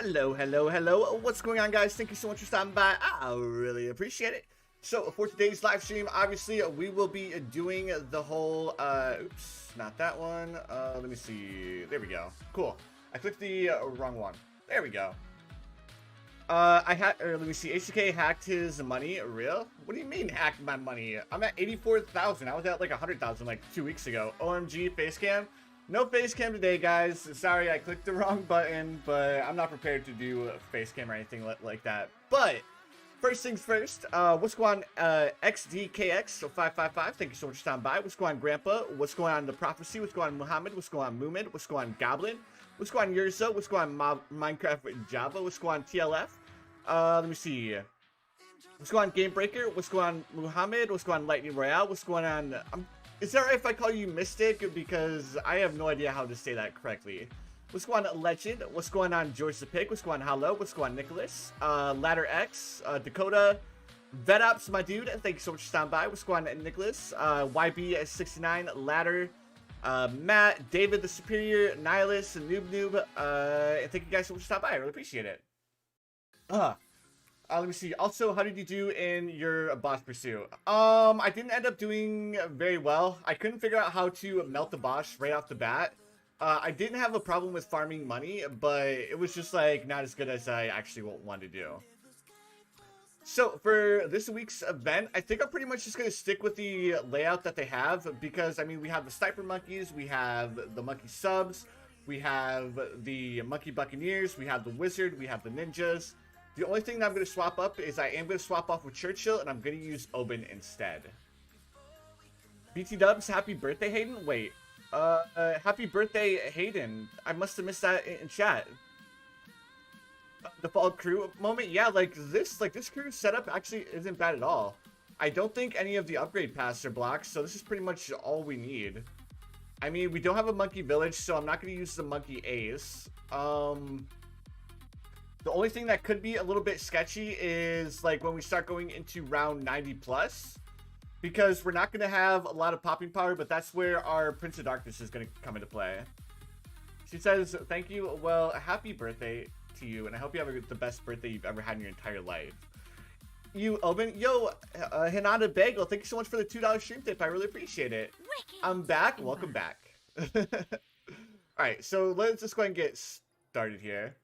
Hello, hello, hello. What's going on, guys? Thank you so much for stopping by. I really appreciate it. So, for today's live stream, obviously, we will be doing the whole, oops, not that one. Let me see. There we go. Cool. I clicked the wrong one. There we go. Let me see. HTK hacked his money. Real? What do you mean hacked my money? I'm at 84,000. I was at like 100,000 like 2 weeks ago. OMG, face cam. No face cam today, guys. Sorry, I clicked the wrong button, but I'm not prepared to do a face cam or anything like that. But first things first, what's going on, XDKX, so 555, thank you so much for stopping by. What's going on, Grandpa? What's going on, The Prophecy? What's going on, Muhammad? What's going on, Mumid? What's going on, Goblin? What's going on, Yurza? What's going on, Minecraft Java? What's going on, TLF? Let me see. What's going on, Game Breaker? What's going on, Muhammad? What's going on, Lightning Royale? What's going on, is that right if I call you Mystic? Because I have no idea how to say that correctly. What's going on, Legend? What's going on, George the Pig? What's going on, Hello? What's going on, Nicholas? Ladder X, Dakota, VetOps, my dude. Thank you so much for stopping by. What's going on, Nicholas? YB69, Ladder, Matt, David the Superior, Nihilus, Noob. And thank you guys so much for stopping by. I really appreciate it. Let me see. Also, how did you do in your boss pursuit? I didn't end up doing very well. I couldn't figure out how to melt the boss right off the bat. I didn't have a problem with farming money, but it was just like not as good as I actually wanted to do. So for this week's event, I think I'm pretty much just going to stick with the layout that they have because, I mean, we have the Sniper Monkeys, we have the Monkey Subs, we have the Monkey Buccaneers, we have the Wizard, we have the Ninjas. The only thing that I'm going to swap up is I am going to swap off with Churchill, and I'm going to use Oben instead. BT Dubs, happy birthday, Hayden? Wait. Happy birthday, Hayden. I must have missed that in chat. Default crew moment? Yeah, like this crew setup actually isn't bad at all. I don't think any of the upgrade paths are blocked, so this is pretty much all we need. I mean, we don't have a monkey village, so I'm not going to use the monkey Ace. The only thing that could be a little bit sketchy is like when we start going into round 90 plus, because we're not going to have a lot of popping power, but that's where our Prince of Darkness is going to come into play. She says, thank you. Well, happy birthday to you, and I hope you have the best birthday you've ever had in your entire life. You, Oben. Yo, Hinata Bagel, thank you so much for the $2 stream tip. I really appreciate it. I'm back. Welcome back. Alright, so let's just go ahead and get started here.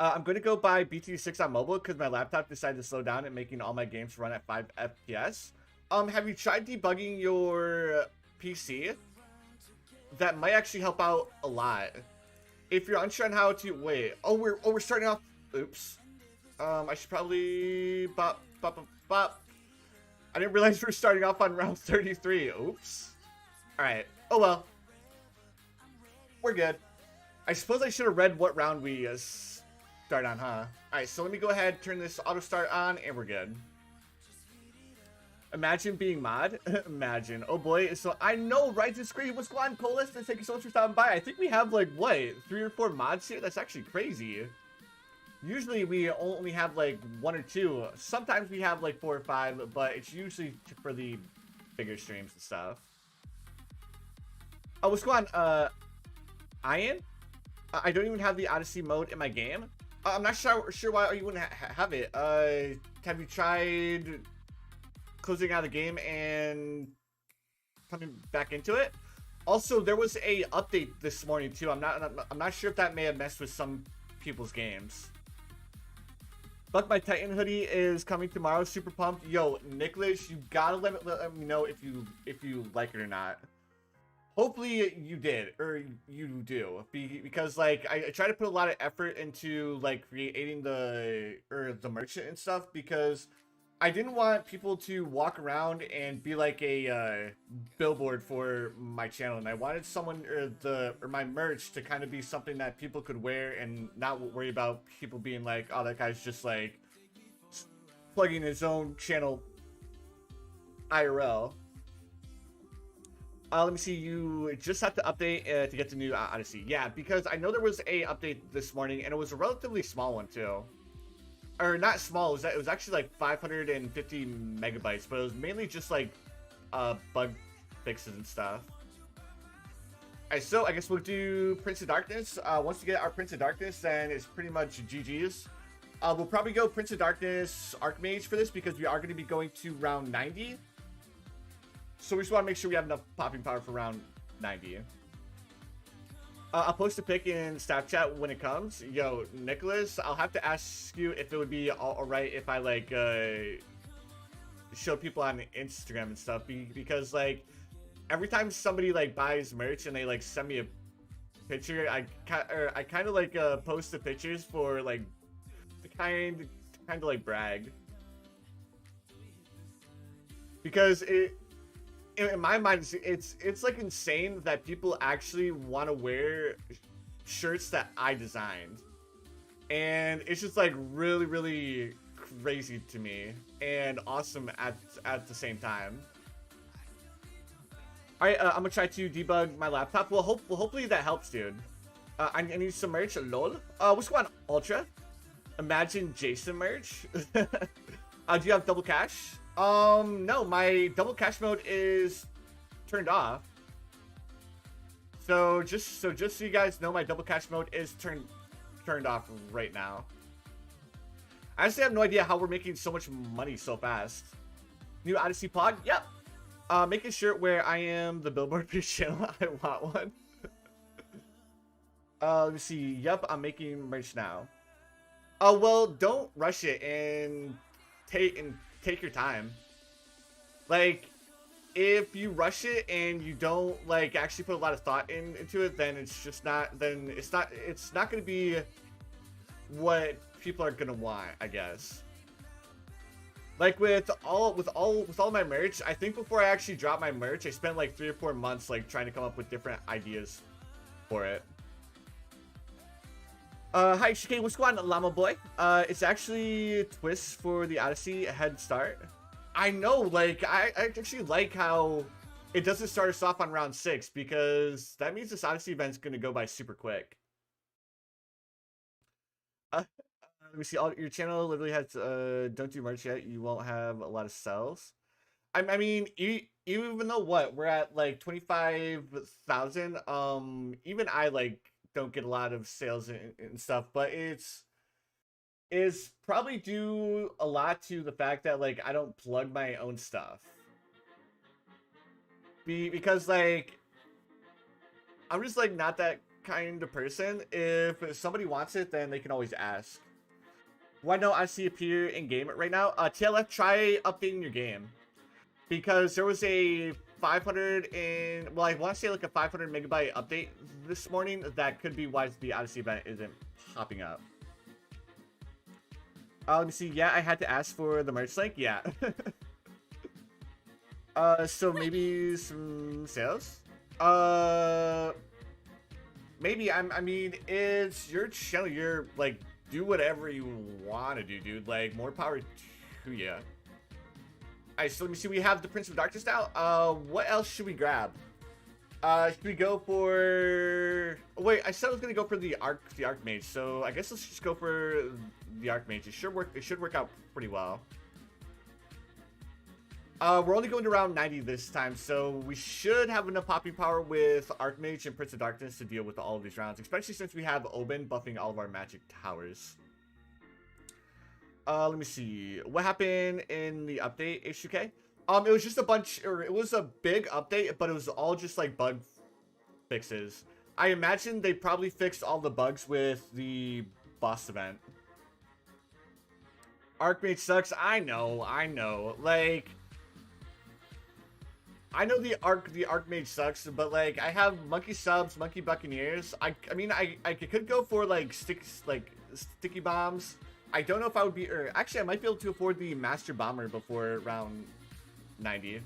I'm going to go buy BT6 on mobile because my laptop decided to slow down and making all my games run at 5 FPS. Have you tried debugging your PC? That might actually help out a lot. If you're unsure on how to... Wait. Oh, we're starting off... Oops. I should probably... Bop. I didn't realize we're starting off on round 33. Oops. Alright. Oh, well. We're good. I suppose I should have read what round we... start on, huh? Alright, so let me go ahead, turn this auto start on, and we're good. Imagine being mod. Imagine. Oh boy. So I know, right? This screen. What's going on, Colas? Thank you so much for stopping by. I think we have like what, 3 or 4 mods here. That's actually crazy. Usually we only have like 1 or 2. Sometimes we have like 4 or 5, but it's usually for the bigger streams and stuff. Oh, what's going on? Ian? I don't even have the Odyssey mode in my game. I'm not sure why you wouldn't have it. Have you tried closing out the game and coming back into it? Also, there was a update this morning too. I'm not sure if that may have messed with some people's games. Buck My Titan hoodie is coming tomorrow. Super pumped. Yo, Nicholas, you gotta let me know if you like it or not. Hopefully you did, or you do, because like I try to put a lot of effort into like creating the merchant and stuff, because I didn't want people to walk around and be like a billboard for my channel, and I wanted someone or my merch to kind of be something that people could wear and not worry about people being like, oh, that guy's just like plugging his own channel IRL. Let me see. You just have to update to get the new Odyssey. Yeah, because I know there was a update this morning, and it was a relatively small one too. Or not small. It was actually like 550 megabytes, but it was mainly just like bug fixes and stuff. Alright, so I guess we'll do Prince of Darkness. Once we get our Prince of Darkness, then it's pretty much GG's. We'll probably go Prince of Darkness Archmage for this, because we are going to be going to round 90. So we just want to make sure we have enough popping power for round 90. I'll post a pic in staff chat when it comes. Yo, Nicholas, I'll have to ask you if it would be alright if I like show people on Instagram and stuff, because like every time somebody like buys merch and they like send me a picture, I kind of like post the pictures for like to kind of like brag, because in my mind, it's like insane that people actually want to wear shirts that I designed, and it's just like really, really crazy to me and awesome at the same time. All right, I'm gonna try to debug my laptop. Well, hopefully that helps, dude. I need some merch. Lol. What's going on, Ultra? Imagine Jason merch. Do you have double cash? No, my double cash mode is turned off. So just so you guys know, my double cash mode is turned off right now. I actually have no idea how we're making so much money so fast. New Odyssey pod? Yep. Making sure where I am the billboard for your channel. I want one. Let me see. Yep, I'm making merch now. Oh, well, don't rush it and take your time. Like, if you rush it and you don't like actually put a lot of thought into it, then it's just not. Then it's not going to be what people are gonna want, I guess. Like with all my merch, I think before I actually dropped my merch, I spent like 3 or 4 months like trying to come up with different ideas for it. Hi Shike, what's going on, Llama Boy? It's actually Twist for the Odyssey head start. I know, like I actually like how it doesn't start us off on round 6, because that means this Odyssey event's gonna go by super quick. Let me see. All your channel literally has don't do merch yet. You won't have a lot of sales. I mean, even though we're at like 25,000. Even I like don't get a lot of sales and stuff, but it's probably due a lot to the fact that like I don't plug my own stuff. Because like I'm just like not that kind of person. If somebody wants it, then they can always ask. Why don't I see appear in game right now? TLF, try updating your game, because there was a 500 and I want to say like a 500 megabyte update this morning. That could be why the Odyssey event isn't popping up. Let me see. Yeah, I had to ask for the merch link. Yeah. So maybe some sales. Maybe. I mean, it's your channel. You're like, do whatever you want to do, dude. Like, more power to you. Alright, so let me see. We have the Prince of Darkness now. What else should we grab? Should we go for... Oh, wait, I said I was gonna go for the Archmage, so I guess let's just go for the Archmage. It should work out pretty well. We're only going to round 90 this time, so we should have enough popping power with Archmage and Prince of Darkness to deal with all of these rounds, especially since we have Oben buffing all of our magic towers. Let me see. What happened in the update, H2K? It was just a bunch, or it was a big update, but it was all just like bug fixes. I imagine they probably fixed all the bugs with the boss event. Archmage sucks. I know. Like, I know the Archmage sucks, but like I have Monkey Subs, Monkey Buccaneers. I mean I could go for like sticky bombs. I don't know if I would be, or actually I might be able to afford the Master Bomber before round 90.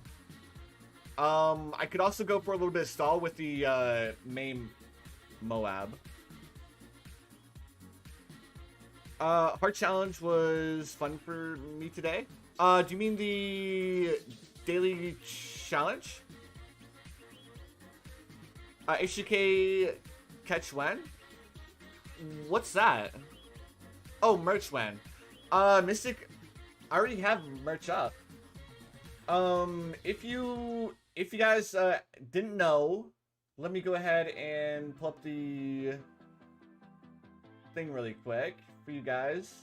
I could also go for a little bit of stall with the main Moab. Heart Challenge was fun for me today. Do you mean the daily challenge? HDK catch when? What's that? Oh, merch when? Mystic, I already have merch up. If you guys didn't know, let me go ahead and pull up the thing really quick for you guys.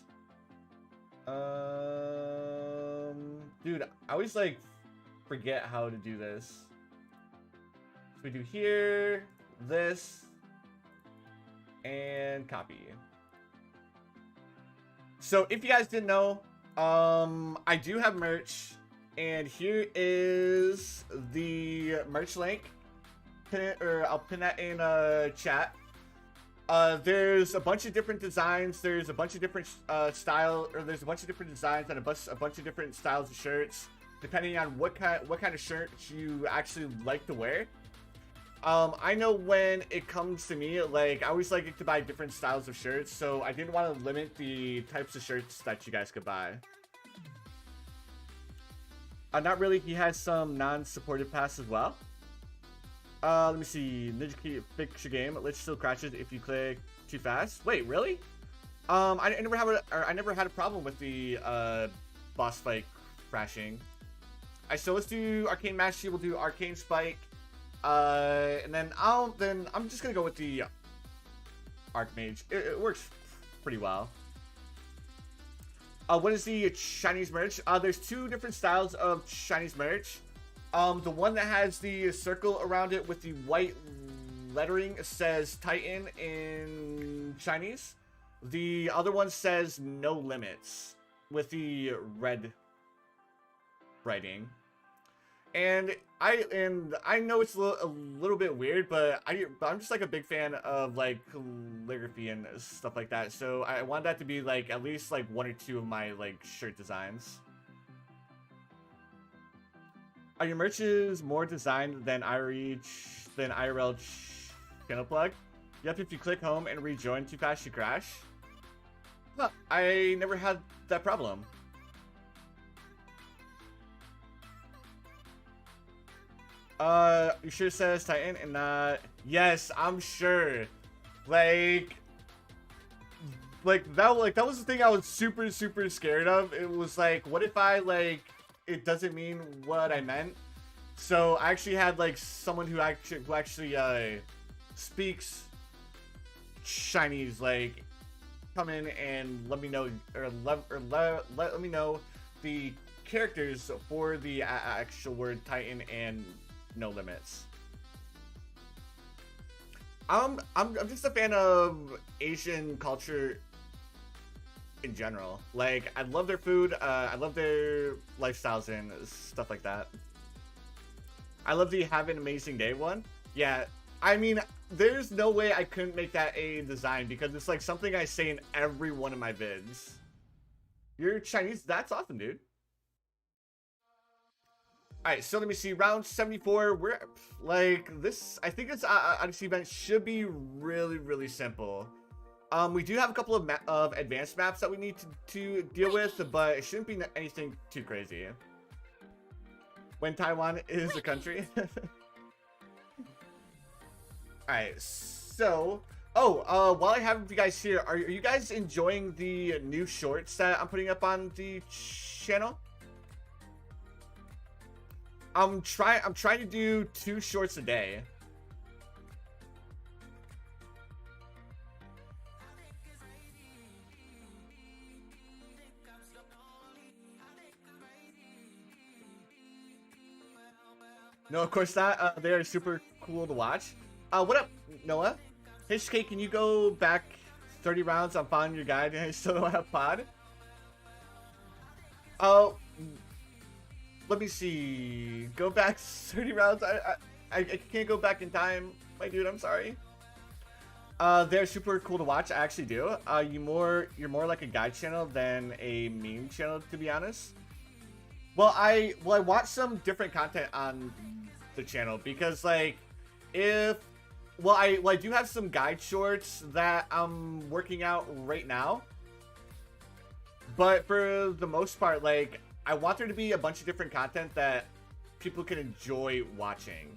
Dude, I always like forget how to do this. So we do here, this, and copy. So if you guys didn't know, I do have merch, and here is the merch link. I'll pin that in chat. There's a bunch of different designs. There's a bunch of different there's a bunch of different designs and a bunch of different styles of shirts, depending on what kind of shirt you actually like to wear. I know when it comes to me, like, I always like to buy different styles of shirts, so I didn't want to limit the types of shirts that you guys could buy. Not really. He has some non-supported pass as well. Let me see. Ninja Key fix your game. Lytch still crashes if you click too fast. Wait, really? I never had a problem with the boss fight crashing. Alright, so let's do Arcane Mastery. We'll do Arcane Spike. And then I'm just gonna go with the Archmage. It works pretty well. What is the Chinese merch? There's two different styles of Chinese merch. The one that has the circle around it with the white lettering says Titan in Chinese. The other one says No Limits with the red writing. And I know it's a little bit weird, but I'm just like a big fan of like calligraphy and stuff like that. So I want that to be like at least like one or two of my like shirt designs. Are your merches more designed than IRL channel plug? Yep, if you click home and rejoin too fast, you crash. Huh, I never had that problem. You sure it says Titan and not... Yes, I'm sure. Like that was the thing I was super scared of. It was like, what if I like it doesn't mean what I meant? So I actually had like someone who actually speaks Chinese like come in and let me know let me know the characters for the actual word Titan and No Limits. I'm just a fan of Asian culture in general. Like, I love their food, I love their lifestyles and stuff like that. I love the have an amazing day one. Yeah, I mean, there's no way I couldn't make that a design because it's like something I say in every one of my vids. You're Chinese? That's awesome, dude. Alright, so let me see. Round 74. We're like this. I think this Odyssey event should be really simple. We do have a couple of advanced maps that we need to deal with, but it shouldn't be anything too crazy. when Taiwan is a country. Alright, so... Oh, while I have you guys here, are you guys enjoying the new shorts that I'm putting up on the channel? I'm trying to do 2 shorts a day. No, of course not. They are super cool to watch. What up, Noah? HK, can you go back 30 rounds on following your guide and I still don't have pod? Oh, let me see. Go back 30 rounds. I can't go back in time, my dude. I'm sorry. They're super cool to watch. I actually do. You're more like a guide channel than a meme channel, to be honest. Well, I watch some different content on the channel because, like, I do have some guide shorts that I'm working out right now. But for the most part, like, I want there to be a bunch of different content that people can enjoy watching.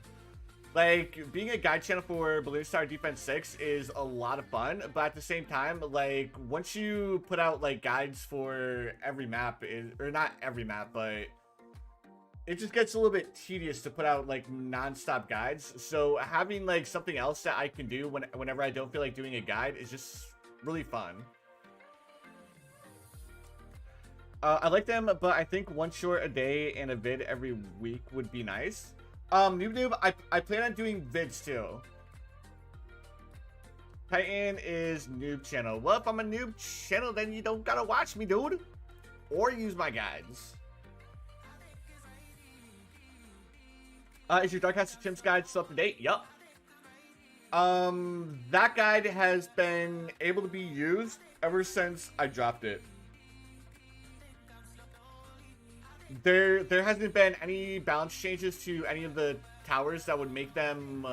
Like, being a guide channel for Bloons Tower Defense 6 is a lot of fun, but at the same time, like, once you put out, like, guides for every map, or not every map, but it just gets a little bit tedious to put out, like, non-stop guides. So having, like, something else that I can do whenever I don't feel like doing a guide is just really fun. I like them, but I think 1 short a day and a vid every week would be nice. Noob, I plan on doing vids too. Titan is noob channel. Well, if I'm a noob channel, then you don't gotta watch me, dude. Or use my guides. Is your Dark House of Chimps guide still up to date? Yup. That guide has been able to be used ever since I dropped it. There hasn't been any balance changes to any of the towers that would make them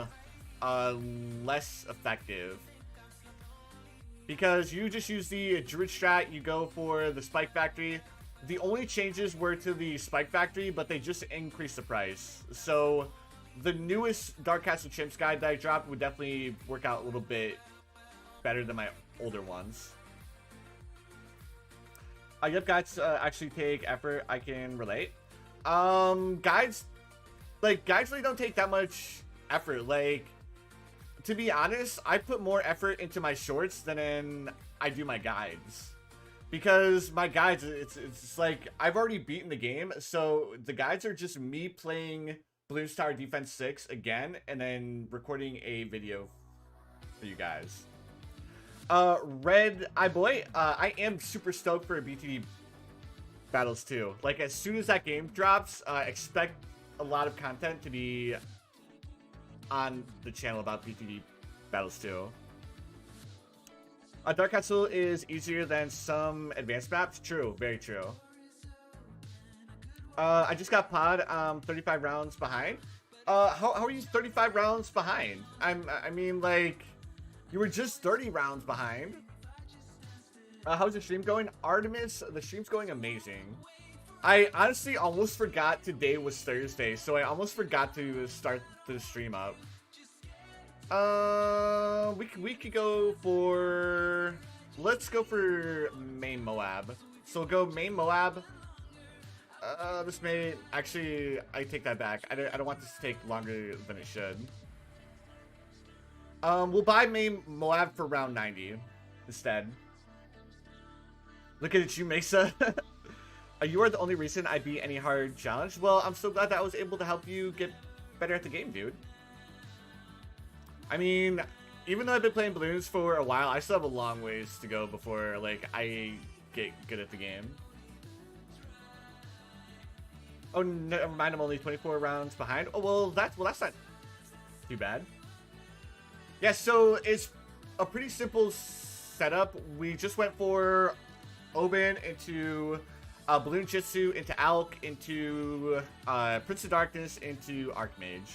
less effective. Because you just use the Druid strat, you go for the Spike Factory. The only changes were to the Spike Factory, but they just increased the price. So the newest Dark Castle Chimps guide that I dropped would definitely work out a little bit better than my older ones. Yep, guides actually take effort. I can relate. Guides really don't take that much effort. Like, to be honest, I put more effort into my shorts than I do my guides. Because my guides, it's like, I've already beaten the game, so the guides are just me playing Bloons Tower Defense 6 again, and then recording a video for you guys. Red Eye Boy, I am super stoked for BTD Battles 2. Like, as soon as that game drops, expect a lot of content to be on the channel about BTD Battles 2. Dark Castle is easier than some advanced maps. True, very true. I just got pod 35 rounds behind. How are you 35 rounds behind? I mean, like, you were just 30 rounds behind. How's the stream going? Artemis, the stream's going amazing. I honestly almost forgot today was Thursday, so I almost forgot to start the stream up. We could go for... Let's go for main Moab. So we'll go main Moab. This may... Actually, I take that back. I don't want this to take longer than it should. We'll buy main Moab for round 90 instead. Look at you, Mesa. You are the only reason I beat any hard challenge. Well, I'm so glad that I was able to help you get better at the game, dude. I mean, even though I've been playing Bloons for a while, I still have a long ways to go before, like, I get good at the game. Oh, never mind, I'm only 24 rounds behind. Oh, well, that's not too bad. Yeah, so it's a pretty simple setup. We just went for Oben into Balloon Jitsu, into Alk, into Prince of Darkness, into Archmage.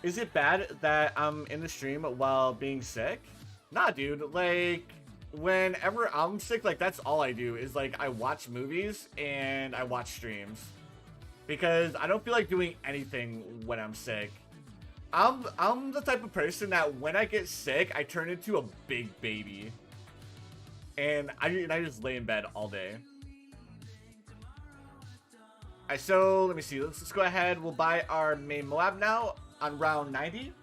Is it bad that I'm in the stream while being sick? Nah, dude. Like, whenever I'm sick, like, that's all I do is, like, I watch movies and I watch streams. because I don't feel like doing anything when I'm sick. I'm the type of person that when I get sick, I turn into a big baby. And I just lay in bed all day. Alright, so let me see. Let's go ahead. We'll buy our main Moab now on round 90.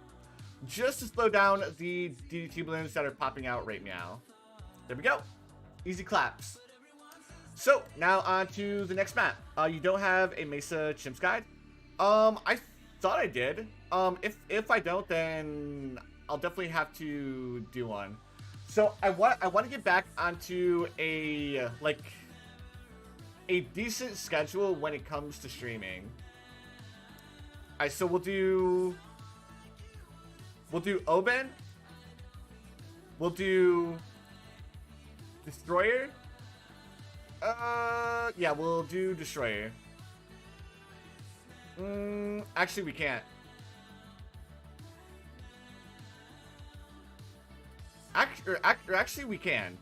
Just to slow down the DDT balloons that are popping out right now. There we go. Easy claps. So, now on to the next map. You don't have a Mesa Chimps guide? I thought I did. If I don't, then I'll definitely have to do one. So I want to get back onto a decent schedule when it comes to streaming. Alright, so we'll do Oben. We'll do Destroyer. Yeah, we'll do Destroyer. Actually, we can't. Actually, we can.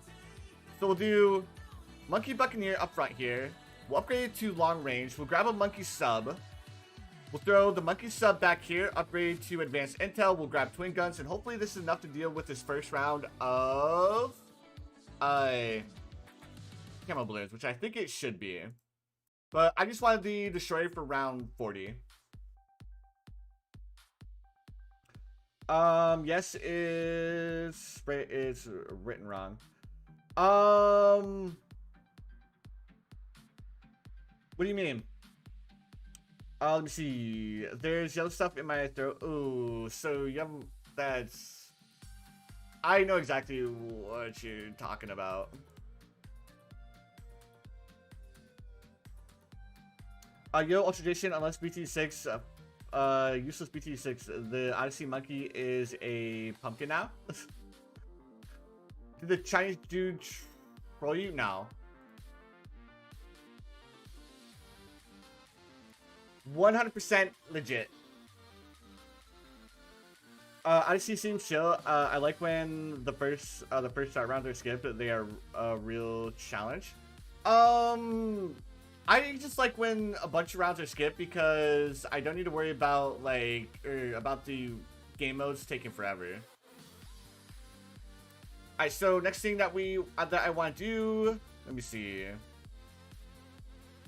So we'll do Monkey Buccaneer up front here. We'll upgrade it to long range. We'll grab a Monkey Sub. We'll throw the Monkey Sub back here. Upgrade to advanced intel. We'll grab twin guns, and hopefully this is enough to deal with this first round of Camo Balloons, which I think it should be. But I just wanted the Destroyer for round 40. Yes, it's written wrong. What do you mean? Let me see. There's yellow stuff in my throat. Ooh, so you have that's. I know exactly what you're talking about. Yo, Ultradation, unless BT6, useless BT6, the Odyssey monkey is a pumpkin now? Did the Chinese dude troll you? No. 100% legit. Odyssey seems chill. I like when the first rounds are skipped. They are a real challenge. I just like when a bunch of rounds are skipped because I don't need to worry about about the game modes taking forever. Alright, so next thing that I want to do, let me see.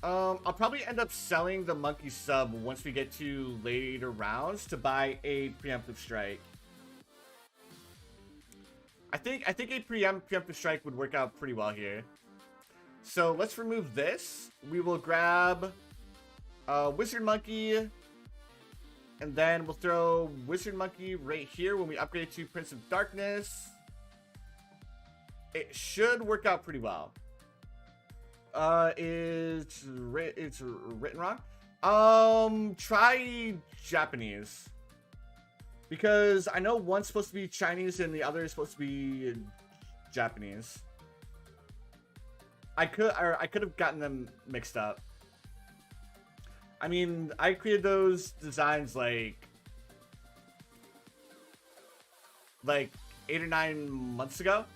I'll probably end up selling the Monkey Sub once we get to later rounds to buy a preemptive strike. I think a preemptive strike would work out pretty well here. So let's remove this. We will grab Wizard Monkey, and then we'll throw Wizard Monkey right here when we upgrade to Prince of Darkness. It should work out pretty well. It's written wrong. Try Japanese, because I know one's supposed to be Chinese and the other is supposed to be Japanese. I could have gotten them mixed up. I mean, I created those designs like 8 or 9 months ago.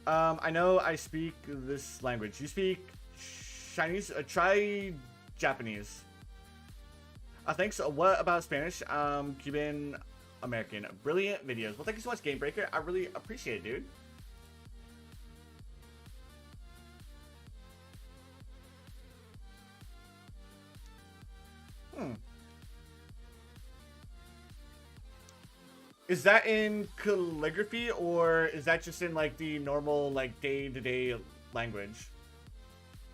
I know I speak this language. You speak Chinese? Try Japanese. Thanks. What about Spanish? Cuban American. Brilliant videos. Well, thank you so much, Game Breaker. I really appreciate it, dude. Is that in calligraphy, or is that just in like the normal day-to-day language?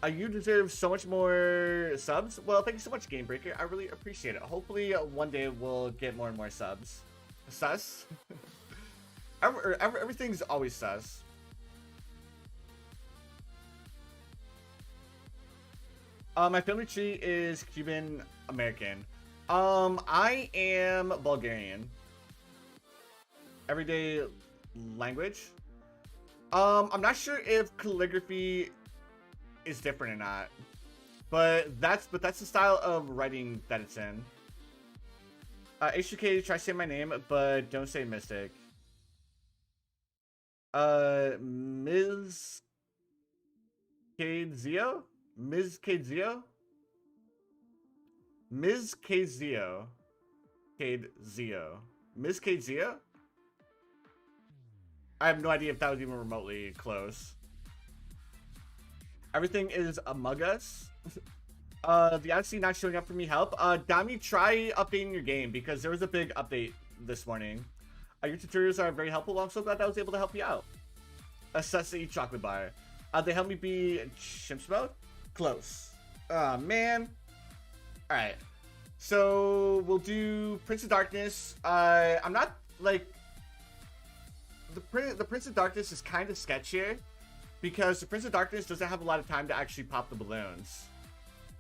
You deserve so much more subs. Well, thank you so much, Game Breaker. I really appreciate it. Hopefully one day we'll get more and more subs. Sus? Everything's always sus. My family tree is Cuban American. I am Bulgarian. Everyday language. I'm not sure if calligraphy is different or not, but that's the style of writing that it's in. HK, try to say my name, but don't say Mystic. Ms. Kadzio? Ms. Kadzio? Ms. Kazio. Kazio. Ms. Kazio? I have no idea if that was even remotely close. Everything is among us. The Odyssey not showing up for me help. Dami, try updating your game because there was a big update this morning. Your tutorials are very helpful. I'm so glad I was able to help you out. Assess the chocolate bar. They help me be in chimps mode? Close. Man. Alright. So, we'll do Prince of Darkness. I'm not, like... The Prince of Darkness is kind of sketchier because the Prince of Darkness doesn't have a lot of time to actually pop the balloons.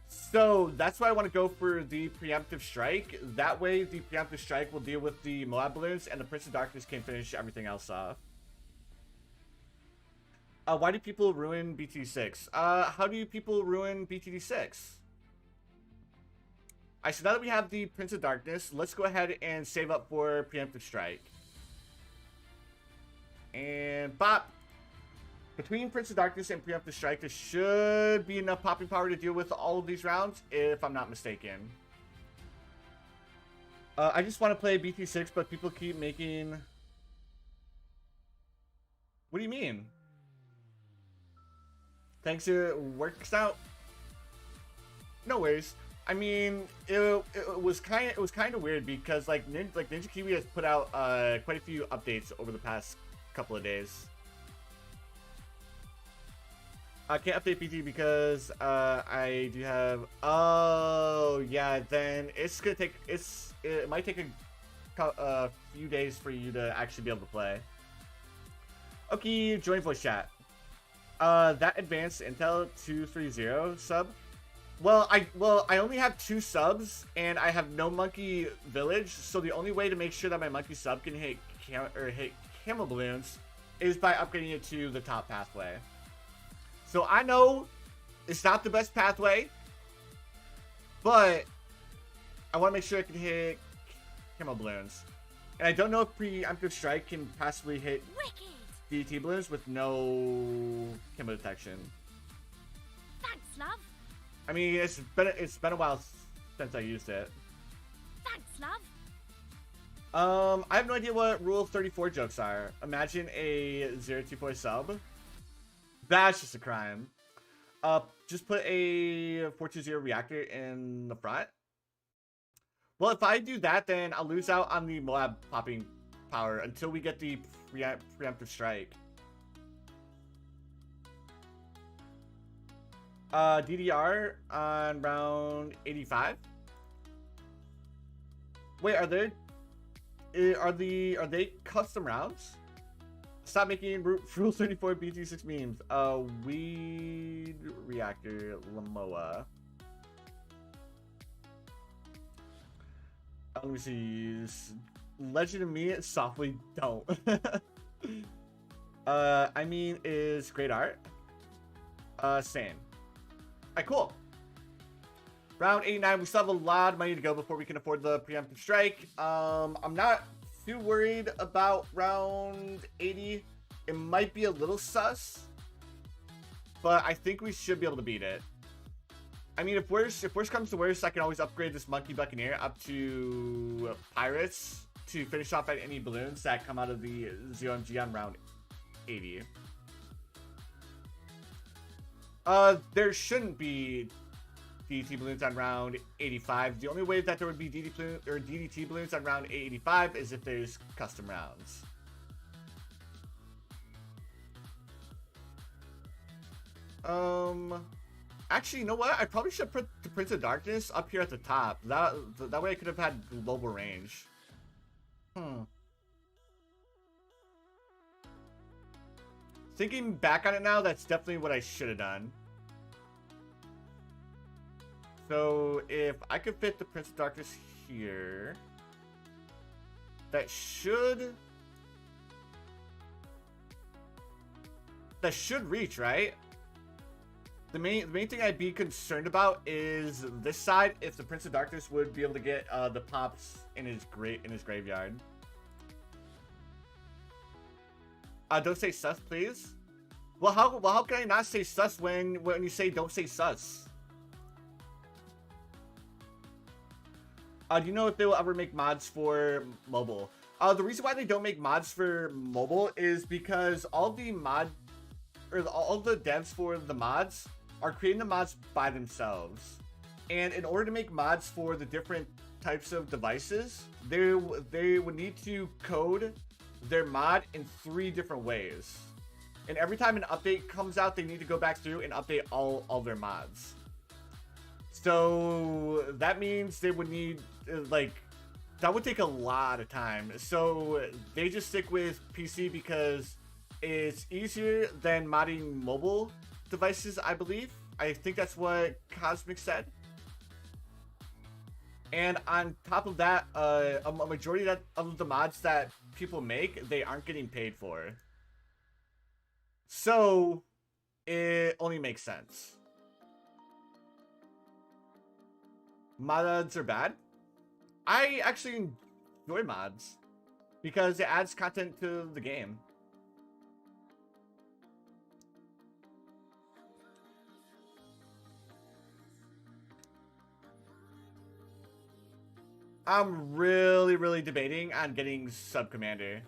So, that's why I want to go for the Preemptive Strike. That way, the Preemptive Strike will deal with the Moab balloons, and the Prince of Darkness can finish everything else off. Why do people ruin BTD6? How do people ruin BTD6? Alright, so now that we have the Prince of Darkness, let's go ahead and save up for Preemptive Strike. And pop! Between Prince of Darkness and Preemptive Strike, there should be enough popping power to deal with all of these rounds, if I'm not mistaken. I just want to play BT6, but people keep making... What do you mean? Thanks, it works out. No worries. I mean, it was kind of weird because like Ninja Kiwi has put out quite a few updates over the past couple of days. I can't update BT because I do have. Oh yeah, then it's gonna take. It might take a few days for you to actually be able to play. Okay, join voice chat. That advanced Intel 230 sub. Well, I only have 2 subs and I have no monkey village, so the only way to make sure that my monkey sub can hit camel balloons is by upgrading it to the top pathway. So I know it's not the best pathway, but I want to make sure I can hit camel balloons. And I don't know if Preemptive Strike can possibly hit DT balloons with no camel detection. Thanks, love. I mean, it's been a while since I used it. Thanks, love. I have no idea what Rule 34 jokes are. Imagine a 024 sub. That's just a crime. Just put a 420 reactor in the front. Well, if I do that, then I'll lose out on the Moab popping power until we get the Preemptive Strike. DDR on round 85. Wait, are they custom rounds? Stop making Rule 34 BT6 memes. Weed reactor Lamoa. Let me see. Legend of Me, softly don't. I mean, is great art. Same. Alright, cool. Round 89, we still have a lot of money to go before we can afford the Preemptive Strike. I'm not too worried about round 80. It might be a little sus, but I think we should be able to beat it. I mean, if worse comes to worse, I can always upgrade this Monkey Buccaneer up to Pirates to finish off at any balloons that come out of the ZOMG on round 80. There shouldn't be DDT balloons on round 85. The only way that there would be DDT balloons on round 85 is if there's custom rounds. Actually, you know what? I probably should put the Prince of Darkness up here at the top. That way I could have had global range. Thinking back on it now, that's definitely what I should have done. So if I could fit the Prince of Darkness here, that should reach, right? The main thing I'd be concerned about is this side, if the Prince of Darkness would be able to get the pops in his graveyard. Don't say sus, please. Well, how can I not say sus when you say don't say sus? Do you know if they will ever make mods for mobile? The reason why they don't make mods for mobile is because all the devs for the mods are creating the mods by themselves. And in order to make mods for the different types of devices, they would need to code their mod in 3 different ways. And every time an update comes out, they need to go back through and update all their mods. So that means they would need, like, that would take a lot of time. So they just stick with PC because it's easier than modding mobile devices, I believe. I think that's what Cosmic said. And on top of that, a majority of the mods that people make, they aren't getting paid for. So it only makes sense. Mods are bad. I actually enjoy mods because it adds content to the game. I'm really debating on getting Sub Commander.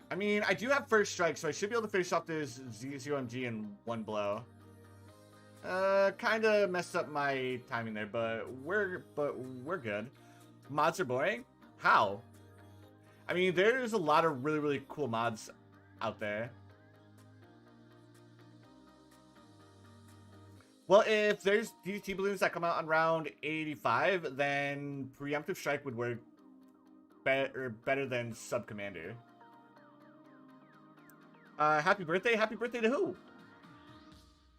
I mean, I do have First Strike, so I should be able to finish off this ZOMG in one blow. Kind of messed up my timing there, but we're good. Mods are boring? How? I mean, there's a lot of really cool mods out there. Well, if there's DDT balloons that come out on round 85, then Preemptive Strike would work better than Sub Commander. Happy birthday to who?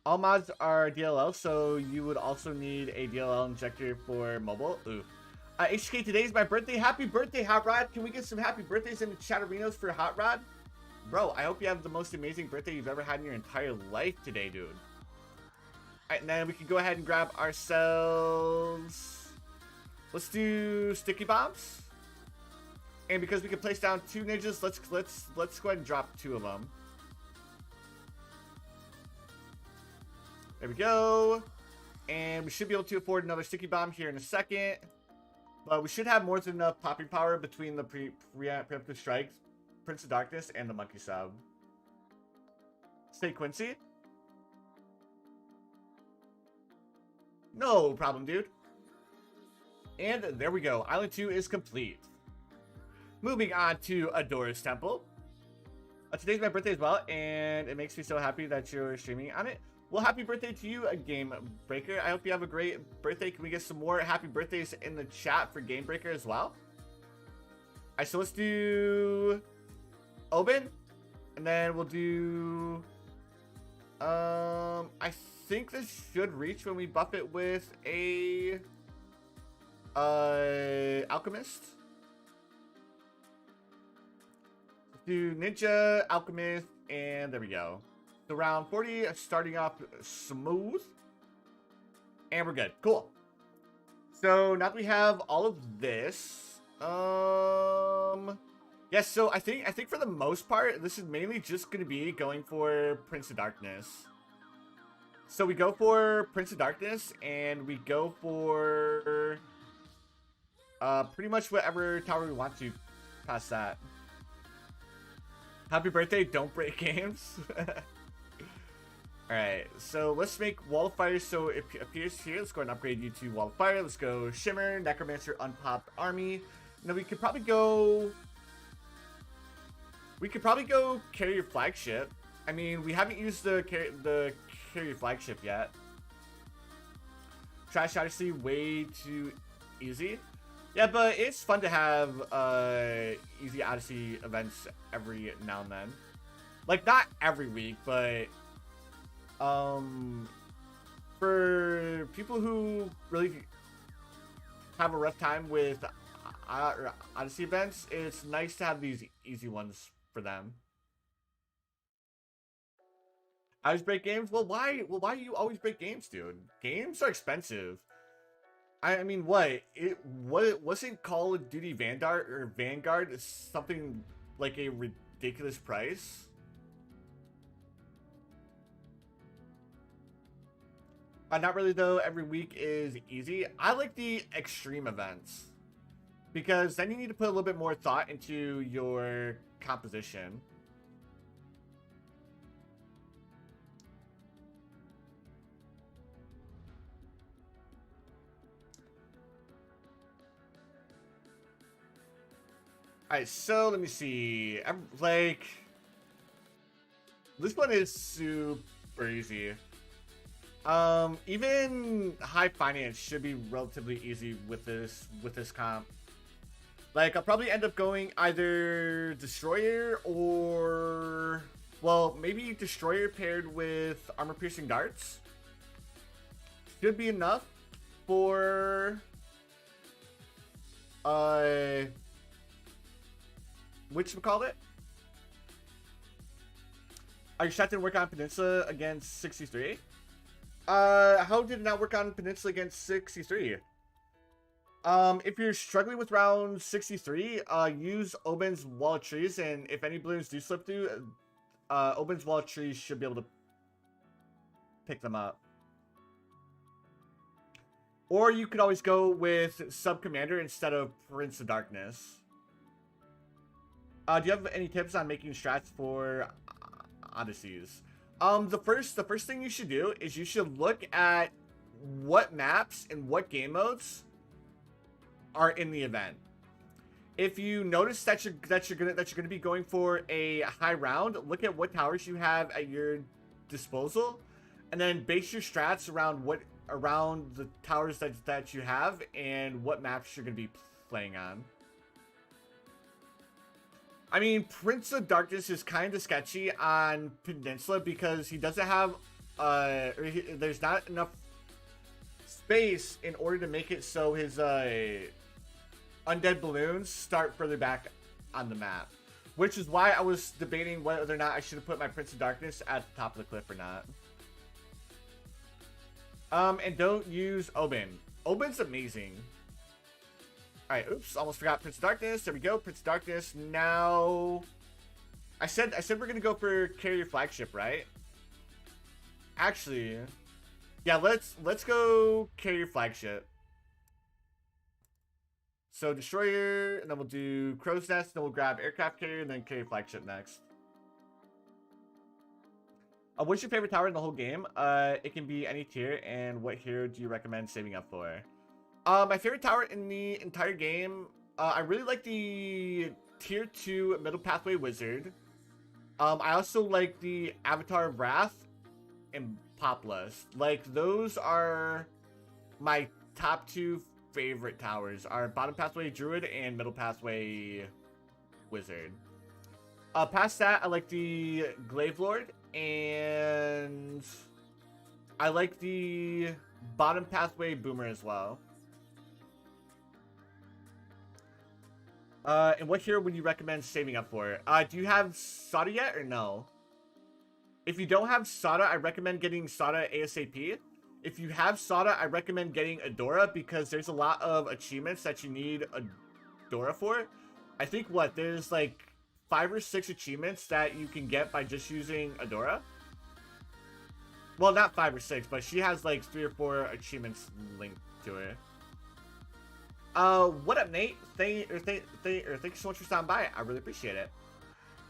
All mods are DLL, so you would also need a DLL injector for mobile. Ooh. HK, today's my birthday. Happy birthday, Hot Rod. Can we get some happy birthdays in the chatterinos for Hot Rod? Bro, I hope you have the most amazing birthday you've ever had in your entire life today, dude. Alright, and then we can go ahead and grab ourselves... Let's do sticky bombs. And because we can place down 2 ninjas, let's go ahead and drop 2 of them. There we go. And we should be able to afford another sticky bomb here in a second. But we should have more than enough popping power between the preemptive strikes, Prince of Darkness, and the monkey sub. Stay Quincy. No problem, dude. And there we go. Island 2 is complete. Moving on to Adora's Temple. Today's my birthday as well, and it makes me so happy that you're streaming on it. Well, happy birthday to you, Game Breaker. I hope you have a great birthday. Can we get some more happy birthdays in the chat for Game Breaker as well? Alright, so let's do Oben, and then we'll do I think this should reach when we buff it with a Alchemist. Let's do Ninja, Alchemist, and there we go. So round 40, starting off smooth. And we're good. Cool. So now that we have all of this, yes, so I think for the most part, this is mainly just going to be going for Prince of Darkness. So we go for Prince of Darkness, and we go for pretty much whatever tower we want to past that. Happy birthday, don't break games. Alright, so let's make Wall of Fire so it appears here. Let's go ahead and upgrade you to Wall of Fire. Let's go Shimmer, Necromancer, Unpopped Army. Now we could probably go Carrier Flagship. I mean, we haven't used the Carrier Flagship yet. Trash Odyssey, way too easy. Yeah, but it's fun to have easy Odyssey events every now and then. Like, not every week, but for people who really have a rough time with Odyssey events, it's nice to have these easy ones for them. I always break games? Well, why do you always break games, dude? Games are expensive. I mean, what wasn't Call of Duty Vanguard something like a ridiculous price? Not really though. Every week is easy. I like the extreme events because then you need to put a little bit more thought into your composition. All right, so let me see. Like, this one is super easy. Even high finance should be relatively easy with this comp. Like, I'll probably end up going either destroyer or, well, maybe destroyer paired with armor piercing darts. Should be enough for whatchamacallit? Are you shot to work on Peninsula against 63? How did it not work on Peninsula against 63? If you're struggling with round 63, use Oben's Wall of Trees, and if any balloons do slip through, Oben's Wall of Trees should be able to pick them up. Or you could always go with Sub Commander instead of Prince of Darkness. Do you have any tips on making strats for Odysseys? The first thing you should do is you should look at what maps and what game modes are in the event. If you notice that you're gonna be going for a high round, look at what towers you have at your disposal, and then base your strats around the towers that you have and what maps you're gonna be playing on. I mean, Prince of Darkness is kind of sketchy on Peninsula because he doesn't have, there's not enough space in order to make it so his undead balloons start further back on the map. Which is why I was debating whether or not I should have put my Prince of Darkness at the top of the cliff or not. And don't use Oben. Oben's amazing. Alright, oops, almost forgot Prince of Darkness. There we go, Prince of Darkness. Now, I said we're gonna go for carrier flagship, right? Actually, yeah, let's go carrier flagship. So destroyer, and then we'll do crow's nest, then we'll grab aircraft carrier, and then carrier flagship next. What's your favorite tower in the whole game? It can be any tier, and what hero do you recommend saving up for? My favorite tower in the entire game, I really like the tier 2 middle pathway wizard. I also like the Avatar of Wrath and Populus. Like, those are my top 2 favorite towers, are bottom pathway druid and middle pathway wizard. Past that, I like the Glaive Lord, and I like the bottom pathway boomer as well. And what hero would you recommend saving up for? Do you have Sada yet or no? If you don't have Sada, I recommend getting Sada ASAP. If you have Sada, I recommend getting Adora because there's a lot of achievements that you need Adora for. I think there's like 5 or 6 achievements that you can get by just using Adora. Well, not 5 or 6, but she has like 3 or 4 achievements linked to her. What up, Nate? Thank you so much for stopping by. I really appreciate it.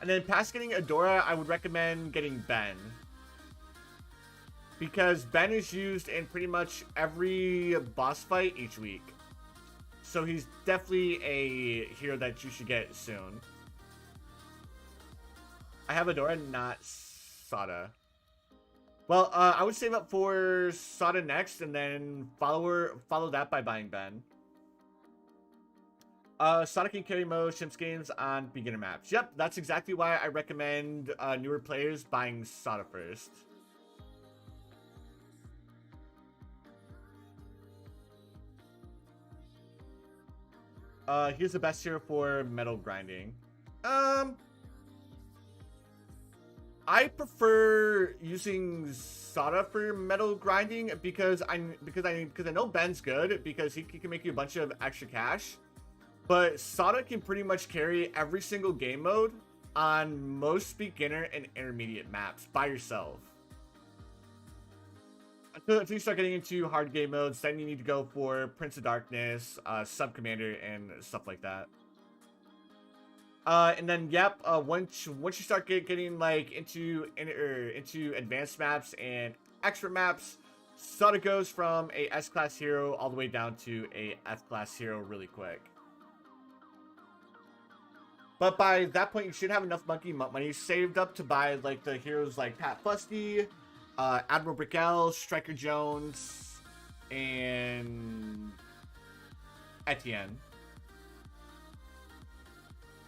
And then past getting Adora, I would recommend getting Ben. Because Ben is used in pretty much every boss fight each week. So he's definitely a hero that you should get soon. I have Adora, not Sada. Well, I would save up for Sada next, and then follow that by buying Ben. Sada can carry most Shimps games on beginner maps. Yep, that's exactly why I recommend newer players buying Sada first. Here's the best hero for metal grinding. I prefer using Sada for metal grinding because I know Ben's good because he can make you a bunch of extra cash. But Sada can pretty much carry every single game mode on most beginner and intermediate maps by yourself. until you start getting into hard game modes, then you need to go for Prince of Darkness, Sub Commander, and stuff like that. And then yep, once you start getting like into advanced maps and expert maps, Sada goes from a S-class hero all the way down to a F-class hero really quick. But by that point, you should have enough monkey money saved up to buy like the heroes like Pat Fusty, Admiral Brickell, Striker Jones, and Etienne.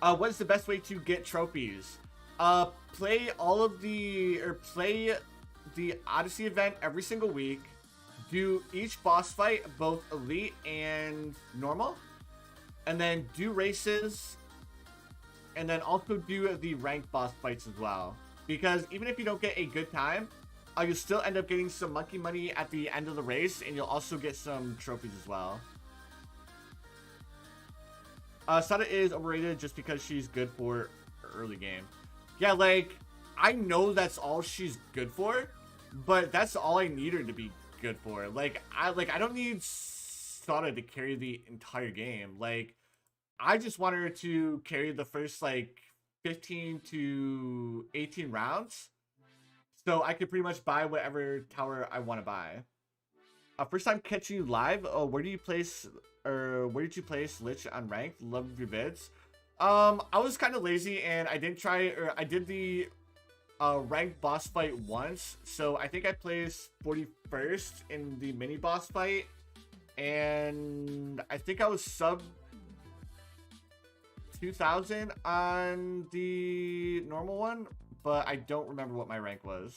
What is the best way to get trophies? Play the Odyssey event every single week. Do each boss fight, both elite and normal, and then do races. And then also do the ranked boss fights as well. Because even if you don't get a good time, you'll still end up getting some monkey money at the end of the race. And you'll also get some trophies as well. Sada is overrated just because she's good for early game. Yeah, like, I know that's all she's good for. But that's all I need her to be good for. Like, I don't need Sada to carry the entire game. Like, I just want her to carry the first like 15 to 18 rounds, so I could pretty much buy whatever tower I want to buy. First time catching you live. Oh, where did you place Lytch on ranked? Love your vids. I was kind of lazy and I didn't try, or I did the ranked boss fight once, so I think I placed 41st in the mini boss fight, and I think I was sub 2000 on the normal one, but I don't remember what my rank was.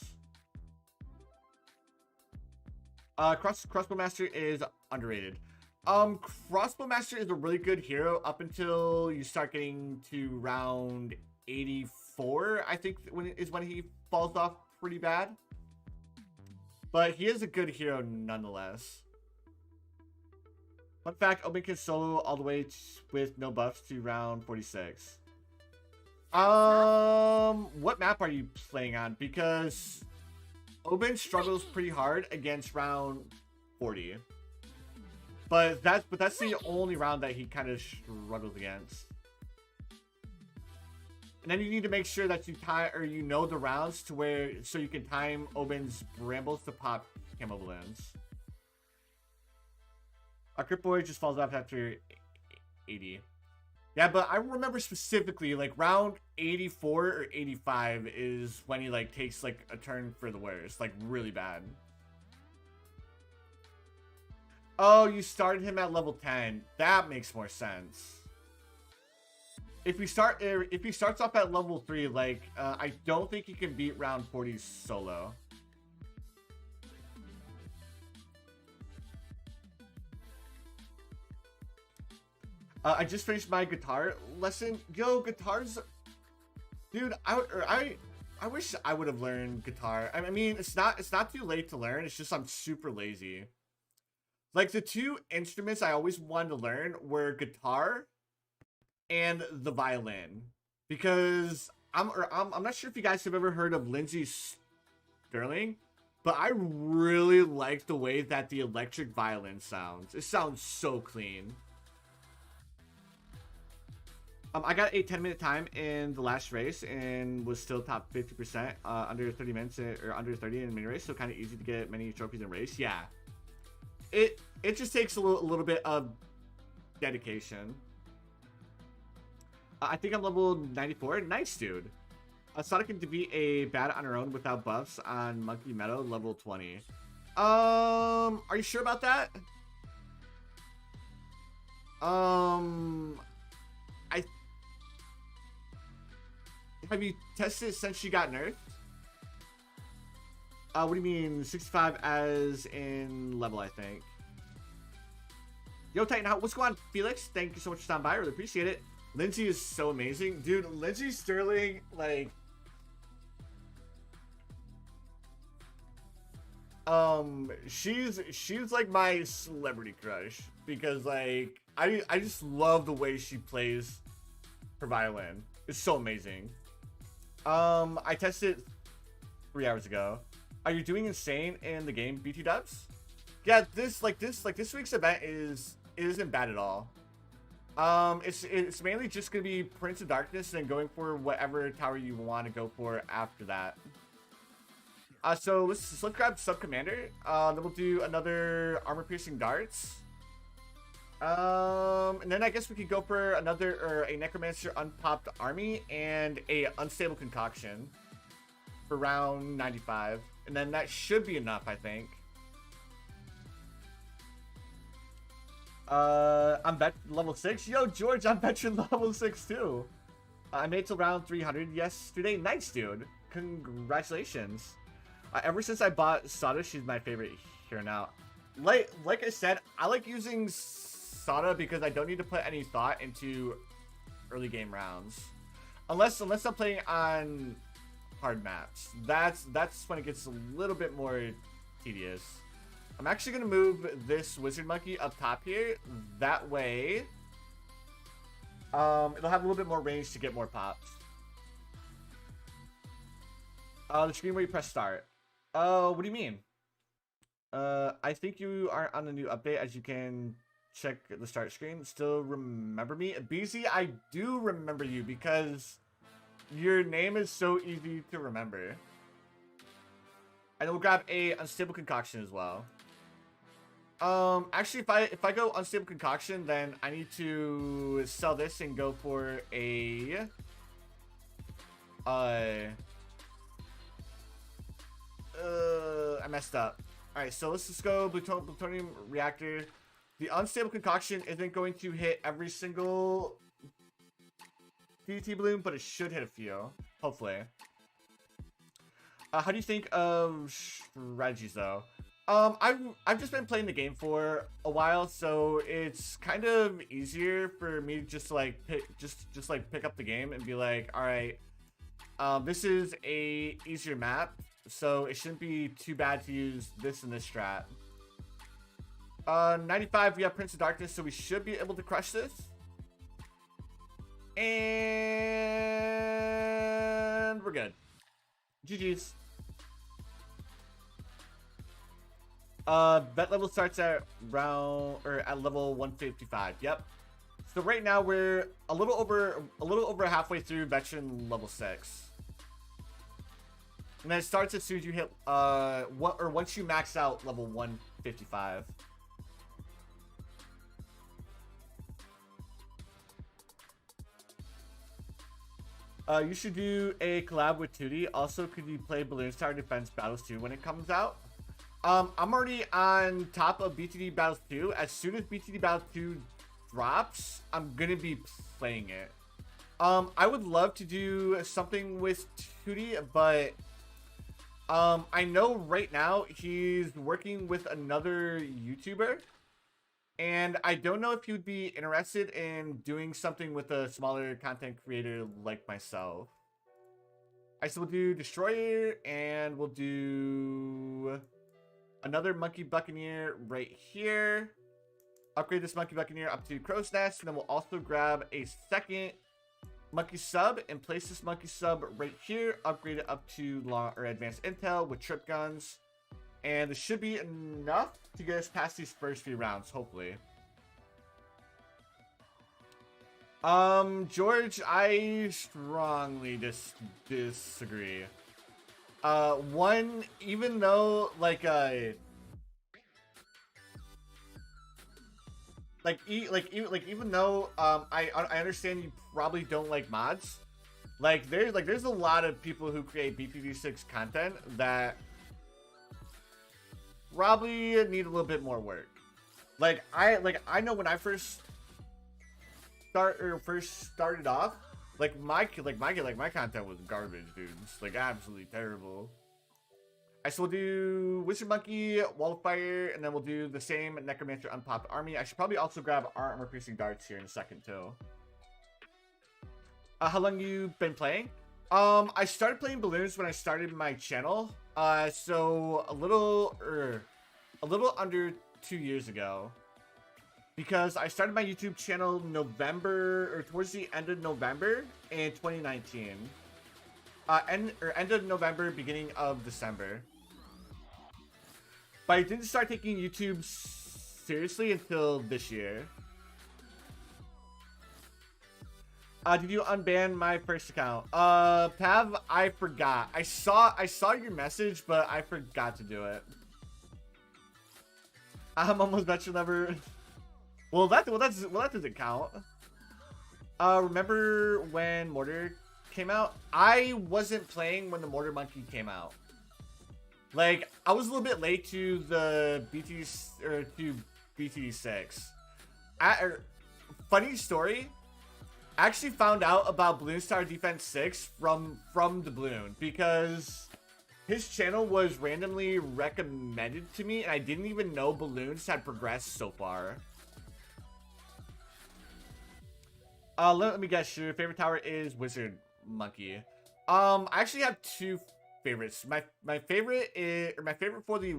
Crossbow Master is underrated. Crossbow Master is a really good hero up until you start getting to round 84, I think when he falls off pretty bad. But he is a good hero nonetheless. Fun fact, Oben can solo all the way with no buffs to round 46. What map are you playing on? Because Oben struggles pretty hard against round 40. But that's the only round that he kind of struggles against. And then you need to make sure that you know the rounds to where so you can time Oben's brambles to pop camo balloons. Crypt Boy just falls off after 80. Yeah, but I remember specifically, like, round 84 or 85 is when he, like, takes, like, a turn for the worst. Like, really bad. Oh, you started him at level 10. That makes more sense. If he starts off at level 3, like, I don't think he can beat round 40 solo. I just finished my guitar lesson. Yo, guitars, dude. I wish I would have learned guitar. I mean, it's not too late to learn. It's just I'm super lazy. Like the two instruments I always wanted to learn were guitar and the violin, because I'm not sure if you guys have ever heard of Lindsey Sterling, but I really like the way that the electric violin sounds. It sounds so clean. I got a 10-minute time in the last race and was still top 50%, under 30 minutes or under 30 in mini race, so kind of easy to get many trophies in race. Yeah, it just takes a little bit of dedication. I think I'm level 94. Nice, dude. Sonic can defeat a bat on her own without buffs on Monkey Meadow, level 20. Are you sure about that? Have you tested it since she got nerfed? What do you mean 65 as in level, I think. Yo, Titan, what's going on, Felix? Thank you so much for stopping by. I really appreciate it. Lindsay is so amazing. Dude, Lindsay Sterling, like... she's like my celebrity crush. Because, like, I just love the way she plays her violin. It's so amazing. I tested it 3 hours ago. Are you doing insane in the game, BT Dubs? Yeah, this week's event isn't bad at all. It's mainly just gonna be Prince of Darkness and then going for whatever tower you want to go for after that. So let's grab Sub Commander. Then we'll do another armor piercing darts. And then I guess we could go for another a Necromancer unpopped army and a unstable concoction for round 95, and then that should be enough, I think. I'm bet level 6. Yo, George, I'm veteran level 6 too. I made it till round 300 yesterday. Nice, dude. Congratulations. Ever since I bought Sada, she's my favorite hero now. Like I said, I like using Sada because I don't need to put any thought into early game rounds, unless I'm playing on hard maps. That's when it gets a little bit more tedious. I'm actually gonna move this wizard monkey up top here. That way, it'll have a little bit more range to get more pops. The screen where you press start. What do you mean? I think you are on the new update, as you can check the start screen. Still remember me? BZ, I do remember you because your name is so easy to remember. And we'll grab a unstable concoction as well. Actually, if I go unstable concoction, then I need to sell this and go for a I messed up. Alright, so let's just go plutonium reactor. The unstable concoction isn't going to hit every single DT balloon, but it should hit a few, hopefully. How do you think of strategies though? I've just been playing the game for a while, so it's kind of easier for me to just like pick up the game and be like, all right, this is a easier map, so it shouldn't be too bad to use this and this strat. 95, we have Prince of Darkness, so we should be able to crush this. And we're good. GG's. Bet level starts at level 155. Yep. So right now we're a little over halfway through veteran level 6. And then it starts as soon as you hit once you max out level 155. You should do a collab with Tootie. Also, could you play Bloons Tower Defense Battles 2 when it comes out? I'm already on top of BTD Battles 2. As soon as BTD Battles 2 drops, I'm gonna be playing it. I would love to do something with Tootie, but I know right now he's working with another YouTuber, and I don't know if he would be interested in doing something with a smaller content creator like myself. So we'll do Destroyer, and we'll do another Monkey Buccaneer right here. Upgrade this Monkey Buccaneer up to Crow's Nest, and then we'll also grab a second Monkey Sub and place this Monkey Sub right here. Upgrade it up to Advanced Intel with Trip Guns. And this should be enough to get us past these first few rounds, hopefully. George, I strongly disagree. One, even though even though I understand you probably don't like mods, there's a lot of people who create BPV6 content that probably need a little bit more work. I know when I first started off, my content was garbage, dude. It's absolutely terrible. So we'll do Wizard Monkey, Wall of Fire, and then we'll do the same Necromancer Unpopped Army. I should probably also grab our Armor Piercing Darts here in a second too. How long you been playing? I started playing Bloons when I started my channel. So a little under 2 years ago, because I started my YouTube channel towards the end of November in 2019. End of November, beginning of December. But I didn't start taking YouTube seriously until this year. Did you unban my first account? Pav, I forgot. I saw your message, but I forgot to do it. I'm almost bet you'll never. Well, that doesn't count. Remember when Mortar came out? I wasn't playing when the Mortar Monkey came out. Like, I was a little bit late to the BT6. Funny story. I actually found out about Bloons Tower Defense 6 from the Bloon, because his channel was randomly recommended to me, and I didn't even know Bloons had progressed so far. Let me guess. Your favorite tower is Wizard Monkey. I actually have two favorites. My favorite for the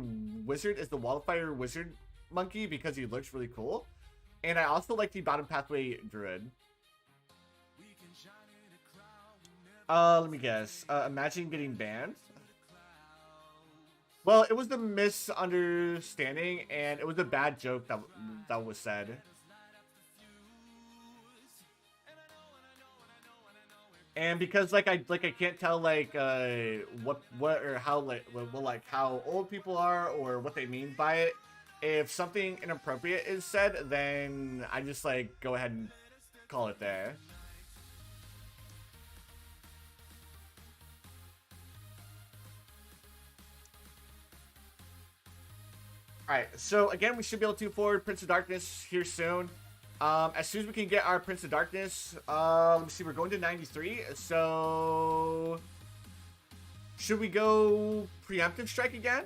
Wizard is the Wildfire Wizard Monkey, because he looks really cool, and I also like the Bottom Pathway Druid. Let me guess. Imagine getting banned. Well, it was the misunderstanding, and it was a bad joke that was said. And because I can't tell what or how how old people are or what they mean by it. If something inappropriate is said, then I just go ahead and call it there. Alright, so again, we should be able to forward Prince of Darkness here soon. As soon as we can get our Prince of Darkness, let me see, we're going to 93, so should we go Preemptive Strike again?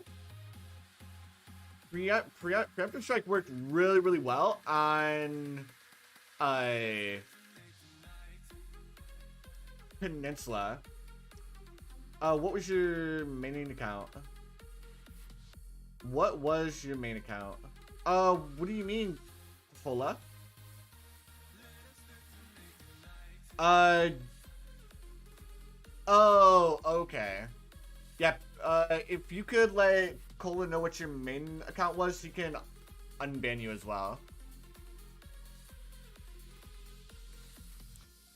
Preemptive Strike worked really, really well on Peninsula. What was your main account? What was your main account? What do you mean, Fola? Oh, okay. Yeah, if you could let Cola know what your main account was, he can unban you as well.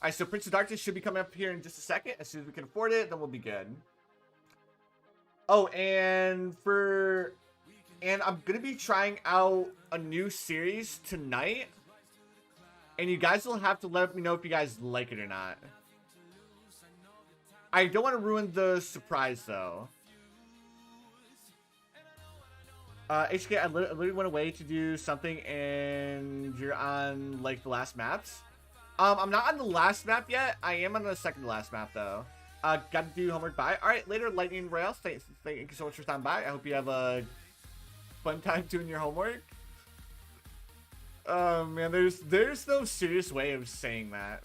Alright, so Prince of Darkness should be coming up here in just a second. As soon as we can afford it, then we'll be good. Oh, and I'm gonna be trying out a new series tonight, and you guys will have to let me know if you guys like it or not. I don't want to ruin the surprise though. HK, I literally went away to do something, and you're on the last maps. I'm not on the last map yet. I am on the second to last map though. Got to do homework. Bye. All right, later, Lightning Rails. Thank you so much for stopping by. I hope you have a fun time doing your homework. Oh man, there's no serious way of saying that.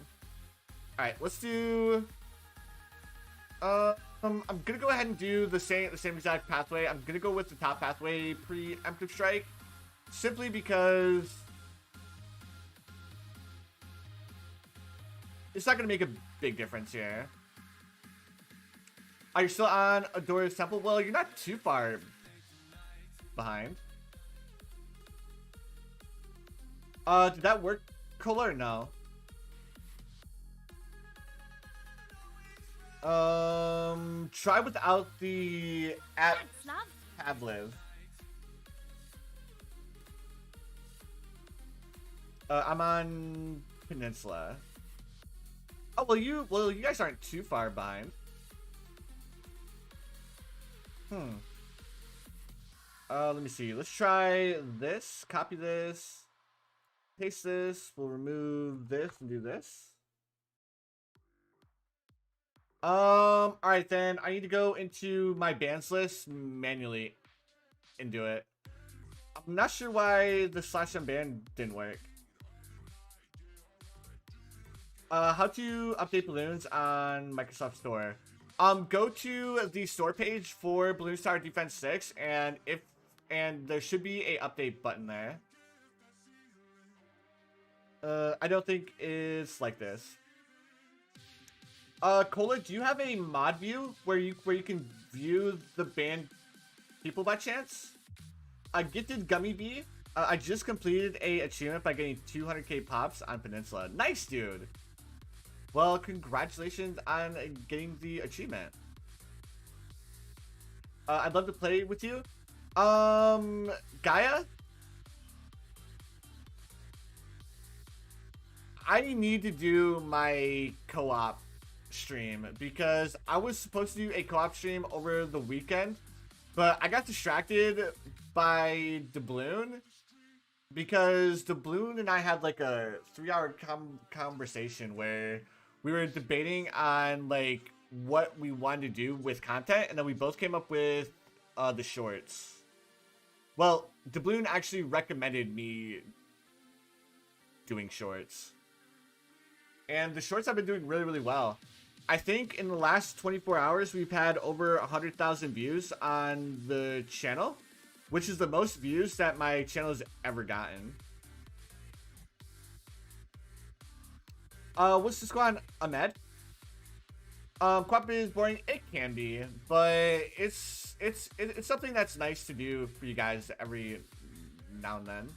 All right, let's do. I'm gonna go ahead and do the same exact pathway. I'm gonna go with the top pathway, Preemptive Strike, simply because it's not gonna make a big difference here. Are you still on Adora's Temple? Well, you're not too far behind. Did that work, Cola, or no? Try without the Pavliv. I'm on Peninsula. Oh, well, you guys aren't too far behind. Let me see. Let's try this. Copy this. Paste this. We'll remove this and do this. Alright then. I need to go into my bans list manually and do it. I'm not sure why the /unban didn't work. How to update Bloons on Microsoft Store. Go to the store page for Bloons Tower Defense 6, and there should be a update button there. I don't think it's like this. Cola, do you have a mod view where you can view the banned people by chance? A gifted gummy bee. I just completed a achievement by getting 200k pops on Peninsula. Nice, dude. Well, congratulations on getting the achievement. I'd love to play with you. Gaia? I need to do my co-op stream because I was supposed to do a co-op stream over the weekend, but I got distracted by the Bloon because the Bloon and I had like a 3-hour conversation where we were debating on like what we wanted to do with content, and then we both came up with the shorts. Well, the Bloon actually recommended me doing shorts. And the shorts have been doing really, really well. I think in the last 24 hours, we've had over 100,000 views on the channel, which is the most views that my channel has ever gotten. What's the squad, Ahmed? Co-op is boring. It can be, but it's something that's nice to do for you guys every now and then.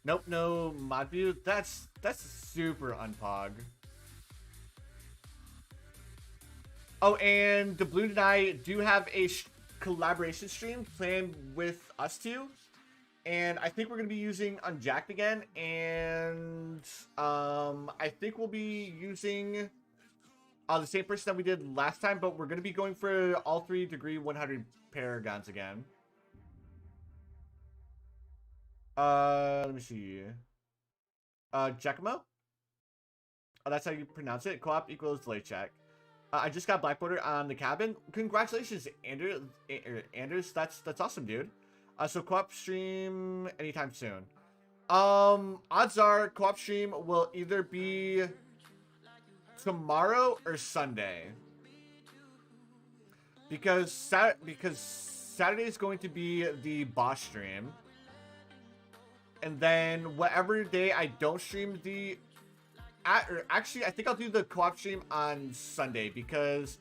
Nope, no mod view. That's super unpog. Oh, and the Bloon and I do have a collaboration stream planned with us two, and I think we're gonna be using Unjacked again, and I think we'll be using the same person that we did last time, but we're gonna be going for all 3 degree 100 paragons again. Let me see. Giacomo? Oh, that's how you pronounce it. Co-op equals delay check. I just got black border on the cabin. Congratulations, Anders. That's awesome, dude. So co-op stream anytime soon. Odds are co-op stream will either be tomorrow or Sunday. Because Saturday is going to be the boss stream. And then whatever day I don't stream actually, I think I'll do the co-op stream on Sunday because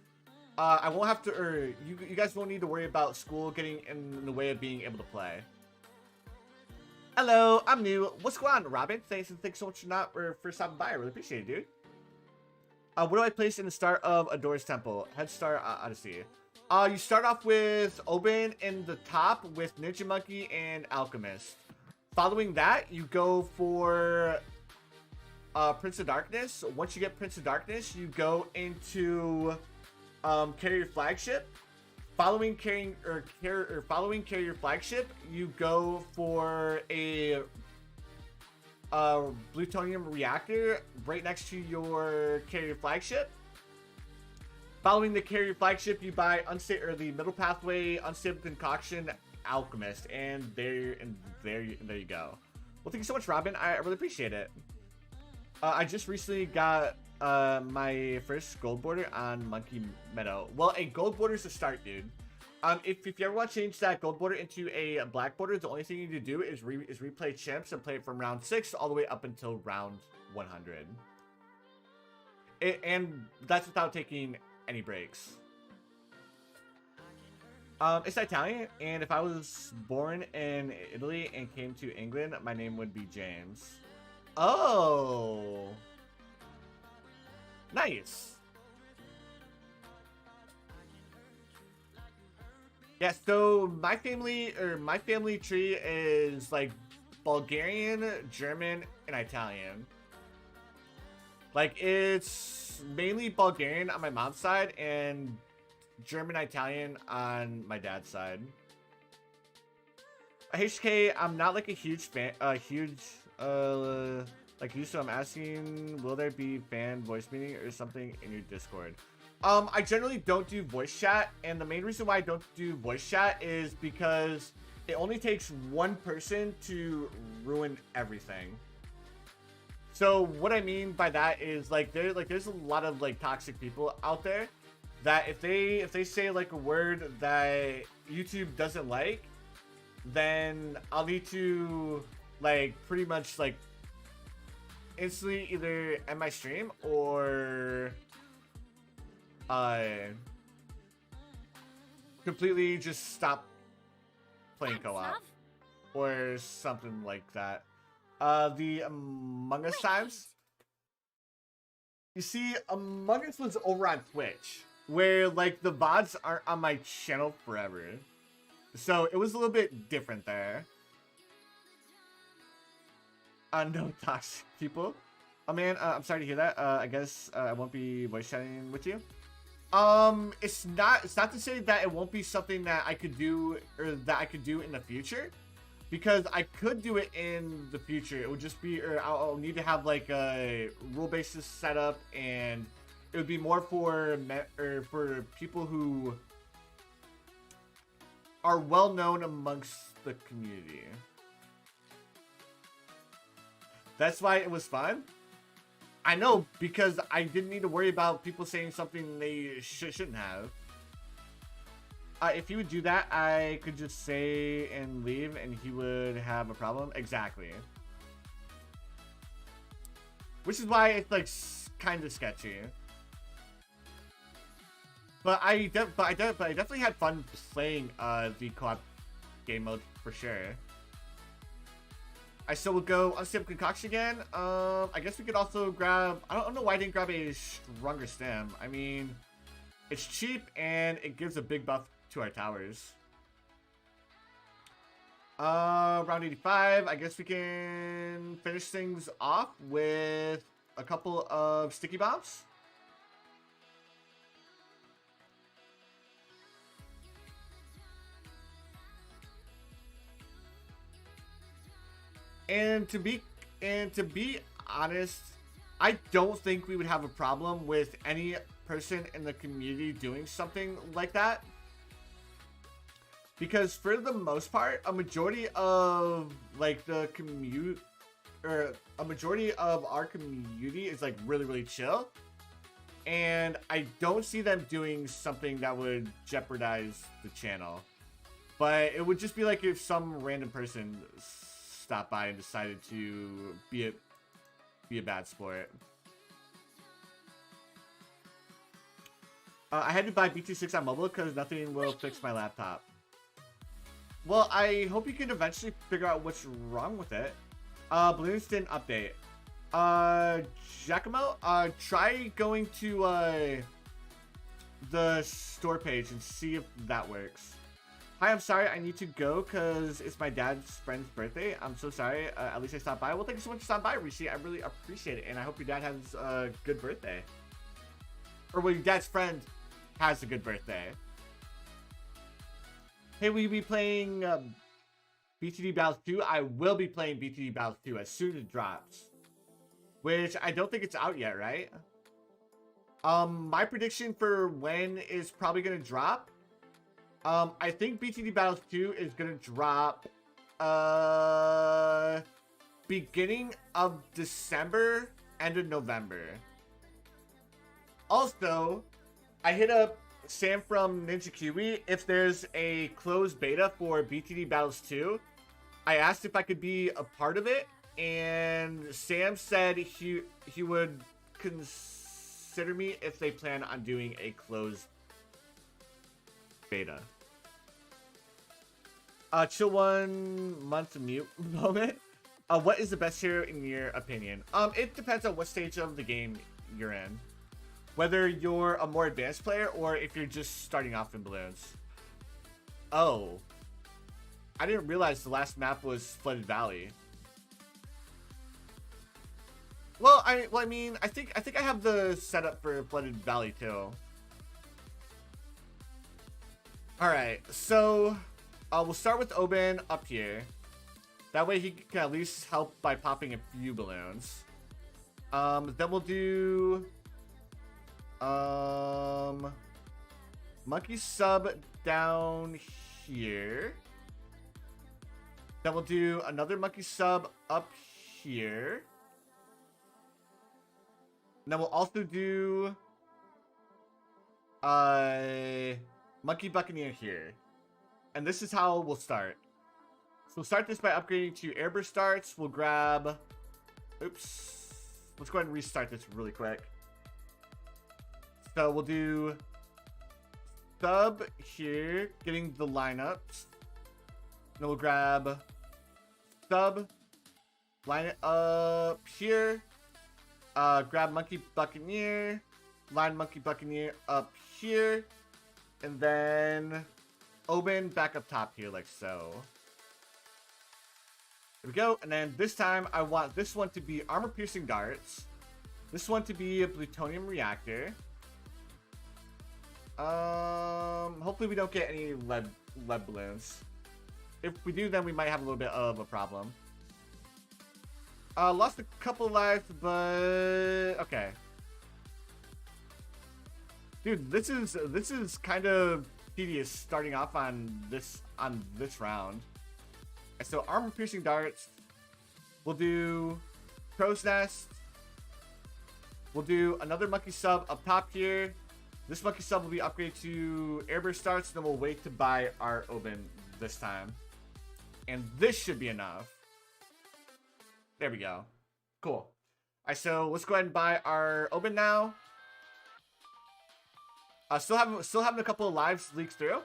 I won't have to, or you guys won't need to worry about school getting in the way of being able to play. Hello, I'm new. What's going on, Robin? Thanks so much for stopping by. I really appreciate it, dude. What do I place in the start of Adore's Temple? Head start Odyssey. You start off with Oban in the top with Ninja Monkey and Alchemist. Following that, you go for Prince of Darkness. Once you get Prince of Darkness, you go into Carrier Flagship. Following Carrier Flagship, you go for a plutonium reactor right next to your Carrier Flagship. Following the Carrier Flagship, you buy the Middle Pathway Unstable Concoction Alchemist, and there you go. Well, thank you so much, Robin. I really appreciate it. I just recently got my first gold border on Monkey Meadow. Well, a gold border is a start, dude. If you ever want to change that gold border into a black border, the only thing you need to do is replay chimps and play it from round 6 all the way up until round 100. And that's without taking any breaks. It's Italian, and if I was born in Italy and came to England, my name would be James. Oh, nice. Yeah, so my family tree is like Bulgarian, German, and Italian. Like, it's mainly Bulgarian on my mom's side and German, Italian on my dad's side. HK, I'm not like a huge fan, like you, so I'm asking, will there be fan voice meeting or something in your Discord? I generally don't do voice chat, and the main reason why I don't do voice chat is because it only takes one person to ruin everything. So what I mean by that is there's a lot of like toxic people out there that if they say like a word that YouTube doesn't like, then I'll need to like pretty much like instantly either end my stream or completely just stop playing Thanks, co-op. love. Or something like that. The Among Us times. You see, Among Us was over on Twitch, where like the VODs aren't on my channel forever. So it was a little bit different there. No toxic people. Oh man, I'm sorry to hear that. I guess I won't be voice chatting with you. It's not to say that it won't be something that I could do or that I could do in the future. Because I could do it in the future. It would just be, or I'll need to have like a rule basis set up, and it would be more for people who are well known amongst the community. That's why it was fun. I know, because I didn't need to worry about people saying something they shouldn't have. If he would do that, I could just say and leave, and he would have a problem. Exactly. Which is why it's like kind of sketchy. But I definitely had fun playing the co-op game mode for sure. I still would go unstable concoction again. I guess we could also grab. I don't know why I didn't grab a stronger stem. I mean, it's cheap and it gives a big buff to our towers. Round 85. I guess we can finish things off with a couple of sticky bombs. And to be honest, I don't think we would have a problem with any person in the community doing something like that. Because for the most part, a majority of like the a majority of our community is like really chill. And I don't see them doing something that would jeopardize the channel. But it would just be like if some random person stopped by and decided to be a bad sport. I had to buy BT6 on mobile because nothing will fix my laptop. Well, I hope you can eventually figure out what's wrong with it. Bloons didn't update. Giacomo, try going to the store page and see if that works. Hi, I'm sorry, I need to go because it's my dad's friend's birthday. I'm so sorry. At least I stopped by. Well, thank you so much for stopping by, Rishi. I really appreciate it, and I hope your dad has a good birthday. Or well, your dad's friend has a good birthday. Hey, will you be playing BTD Battles 2? I will be playing BTD Battles 2 as soon as it drops. Which I don't think it's out yet, right? My prediction for when is probably going to drop. I think BTD Battles 2 is going to drop beginning of December, end of November. Also, I hit up Sam from Ninja Kiwi if there's a closed beta for BTD Battles 2. I asked if I could be a part of it, and Sam said he would consider me if they plan on doing a closed beta. Chill 1 month mute moment. What is the best hero in your opinion? It depends on what stage of the game you're in. Whether you're a more advanced player or if you're just starting off in Bloons. Oh. I didn't realize the last map was Flooded Valley. Well, I mean, I think I have the setup for Flooded Valley too. Alright, so we'll start with Oben up here. That way he can at least help by popping a few balloons. Then we'll do monkey sub down here. Then we'll do another monkey sub up here. And then we'll also do monkey buccaneer here. And this is how we'll start. So we'll start this by upgrading to airburst starts. We'll grab, oops, let's go ahead and restart this really quick. So we'll do sub here, getting the lineups. Then we'll grab sub, line it up here. Grab Monkey Buccaneer, line Monkey Buccaneer up here, and then Oben back up top here like so. There we go. And then this time I want this one to be armor piercing darts. This one to be a plutonium reactor. Hopefully we don't get any lead balloons. If we do, then we might have a little bit of a problem. Lost a couple lives, but okay. Dude, this is kind of tedious starting off on this round. So armor piercing darts. We'll do crow's nest. We'll do another monkey sub up top here. This monkey sub will be upgraded to airburst darts. Then we'll wait to buy our Oben this time. And this should be enough. There we go. Cool. Alright, so let's go ahead and buy our Oben now. Still having a couple of lives leak through,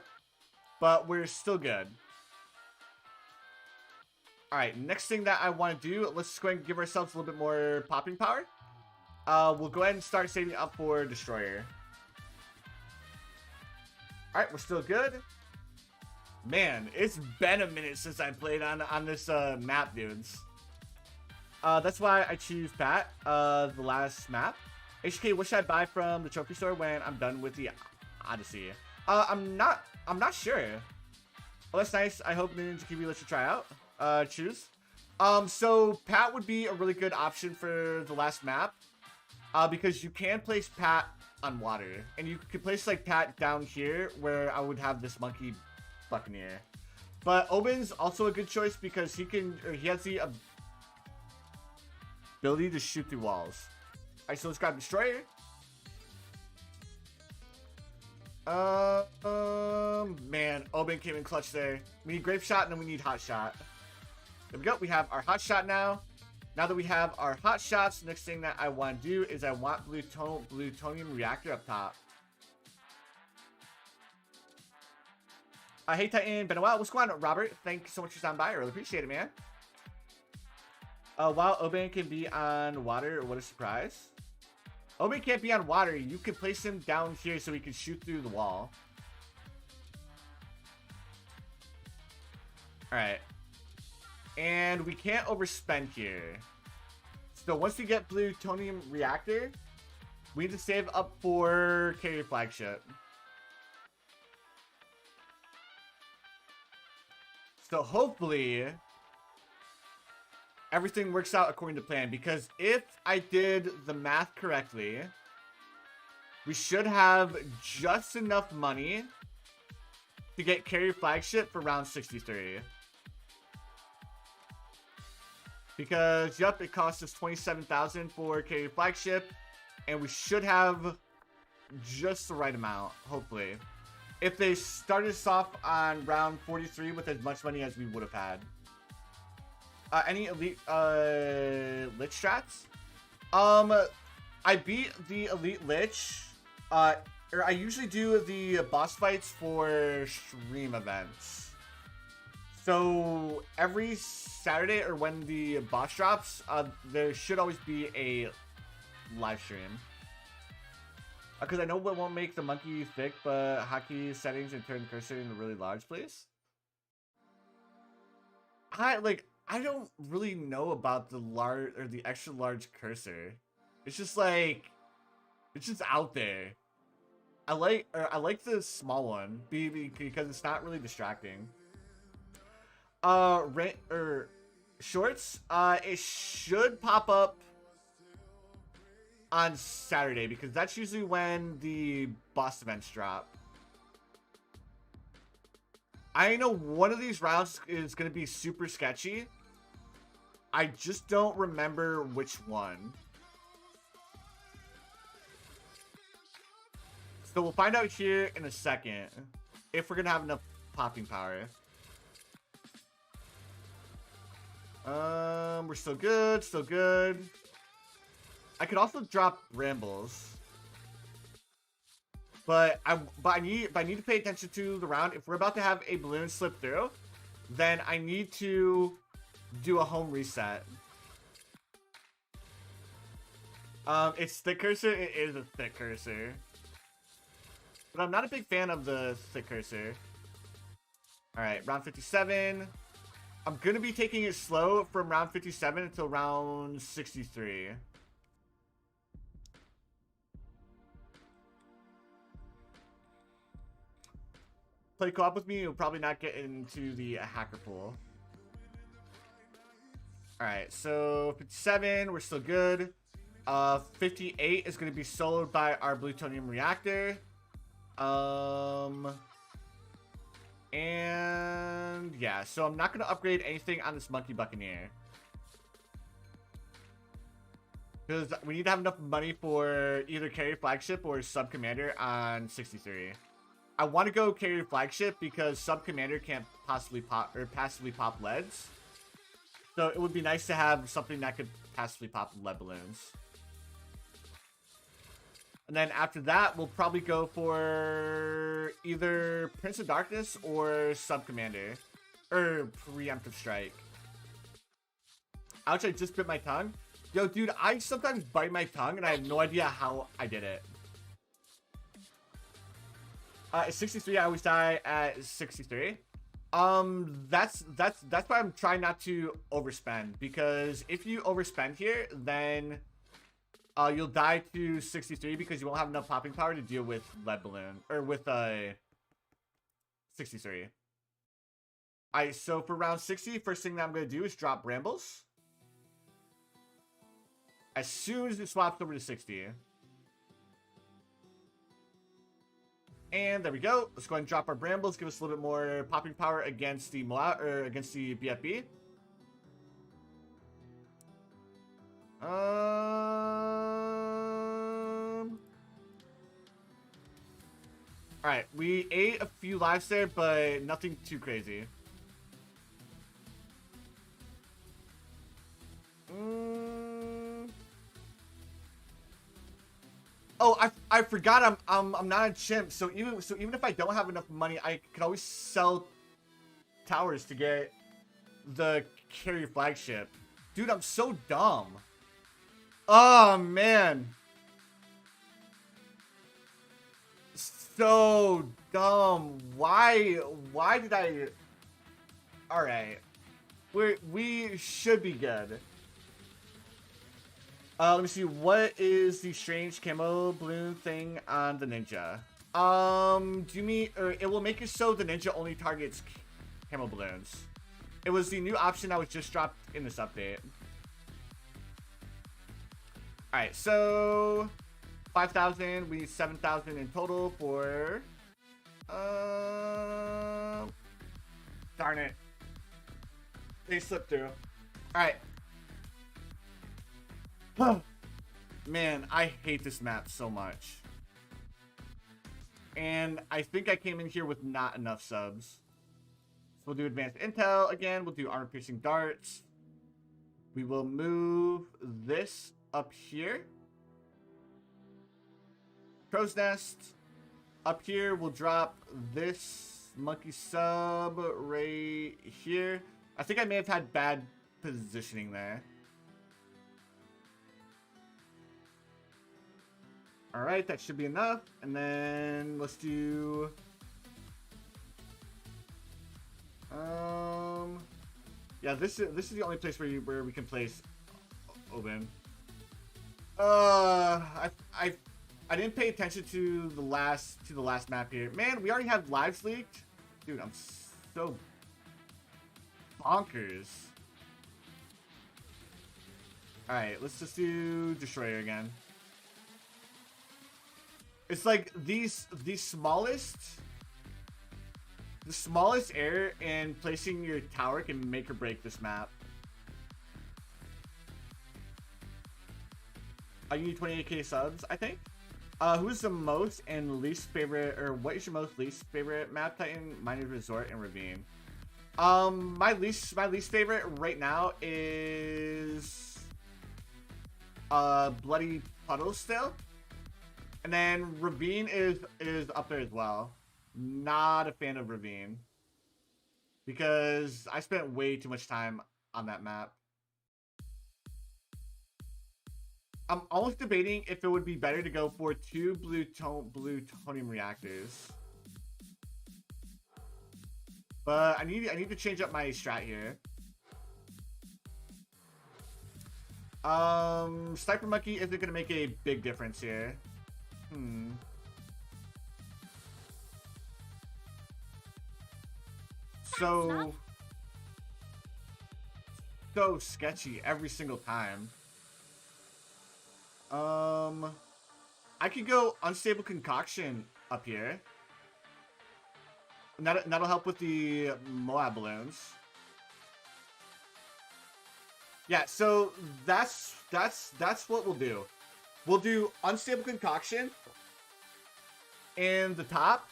but we're still good. Alright, next thing that I want to do, let's go ahead and give ourselves a little bit more popping power. We'll go ahead and start saving up for Destroyer. Alright, we're still good. Man, it's been a minute since I played on this map, dudes. That's why I choose Pat, the last map. HK, what should I buy from the trophy store when I'm done with the Odyssey? I'm not sure. Oh, that's nice. I hope Ninja Kiwi lets you try out. Choose. So Pat would be a really good option for the last map. Because you can place Pat on water. And you could place like Pat down here where I would have this Monkey Buccaneer. But Oben's also a good choice because he has the ability to shoot through walls. Alright, so let's grab Destroyer. Man, Oben came in clutch there. We need Grape Shot and then we need Hot Shot. There we go. We have our Hot Shot now. Now that we have our Hot Shots, the next thing that I want to do is I want plutonium reactor up top. Hey Titan, been a while. What's going on, Robert? Thank you so much for stopping by. I really appreciate it, man. While Oben can be on water, what a surprise. Oben can't be on water. You can place him down here so he can shoot through the wall. Alright. And we can't overspend here. So once we get plutonium reactor, we need to save up for carrier flagship. So hopefully everything works out according to plan, because if I did the math correctly, we should have just enough money to get carrier flagship for round 63. Because, yep, it costs us 27,000 for carrier flagship, and we should have just the right amount, hopefully. If they started us off on round 43 with as much money as we would have had. Any elite lytch strats? I beat the elite lytch. Or I usually do the boss fights for stream events. So every Saturday or when the boss drops, there should always be a live stream. Because I know it won't make the monkey thick, but hotkey settings and turn cursor into really large, please. I don't really know about the large or the extra large cursor. It's just like, it's just out there. I like the small one because it's not really distracting. Shorts. It should pop up on Saturday because that's usually when the boss events drop. I know one of these rounds is going to be super sketchy. I just don't remember which one. So we'll find out here in a second if we're going to have enough popping power. We're still good, still good. I could also drop rambles. But I need to pay attention to the round. If we're about to have a balloon slip through, then I need to do a home reset. It's thick cursor. It is a thick cursor. But I'm not a big fan of the thick cursor. Alright, round 57. I'm going to be taking it slow from round 57 until round 63. Play co-op with me, you'll probably not get into the hacker pool. Alright, so 57, we're still good. 58 is going to be soloed by our plutonium reactor. And yeah, so I'm not going to upgrade anything on this monkey buccaneer. Because we need to have enough money for either carrier flagship or sub commander on 63. I want to go carrier flagship because sub commander can't possibly pop or passively pop leads. So it would be nice to have something that could passively pop lead balloons. And then after that, we'll probably go for either Prince of Darkness or Sub Commander. Or Preemptive Strike. Ouch, I just bit my tongue. Yo, dude, I sometimes bite my tongue and I have no idea how I did it. At 63, I always die at 63. That's why I'm trying not to overspend. Because if you overspend here, then... you'll die to 63 because you won't have enough popping power to deal with lead balloon or with 63. Alright, so for round 60, first thing that I'm gonna do is drop Brambles. As soon as it swaps over to 60. And there we go. Let's go ahead and drop our Brambles, give us a little bit more popping power against the against the BFB. Alright, we ate a few lives there, but nothing too crazy. Oh, I forgot I'm not a chimp, so even if I don't have enough money, I can always sell towers to get the carrier flagship. Dude, I'm so dumb. Oh man. So dumb. Why did I... Alright. We should be good. Let me see. What is the strange camo balloon thing on the ninja? Do you mean... Or it will make it so the ninja only targets camo balloons. It was the new option that was just dropped in this update. Alright, so... 5,000. We need 7,000 in total for... Darn it. They slipped through. Alright. Man, I hate this map so much. And I think I came in here with not enough subs. So we'll do advanced intel again. We'll do armor piercing darts. We will move this up here. Crow's nest. Up here, we'll drop this monkey sub right here. I think I may have had bad positioning there. Alright, that should be enough. And then let's do... Yeah, this is the only place where we can place Oben. I didn't pay attention to the last map here. Man, we already have lives leaked. Dude, I'm so bonkers. Alright, let's just do Destroyer again. It's like the smallest error in placing your tower can make or break this map. You need 28k subs, I think. Who's the most and least favorite, or what is your most least favorite map titan? Mine is Resort and Ravine. My least favorite right now is Bloody Puddles still. And then Ravine is up there as well. Not a fan of Ravine. because I spent way too much time on that map. I'm almost debating if it would be better to go for 2 plutonium reactors. But I need to change up my strat here. Sniper Monkey isn't gonna make a big difference here. So sketchy every single time. I could go Unstable Concoction up here. And that'll help with the Moab balloons. Yeah, so that's what we'll do. We'll do Unstable Concoction in the top.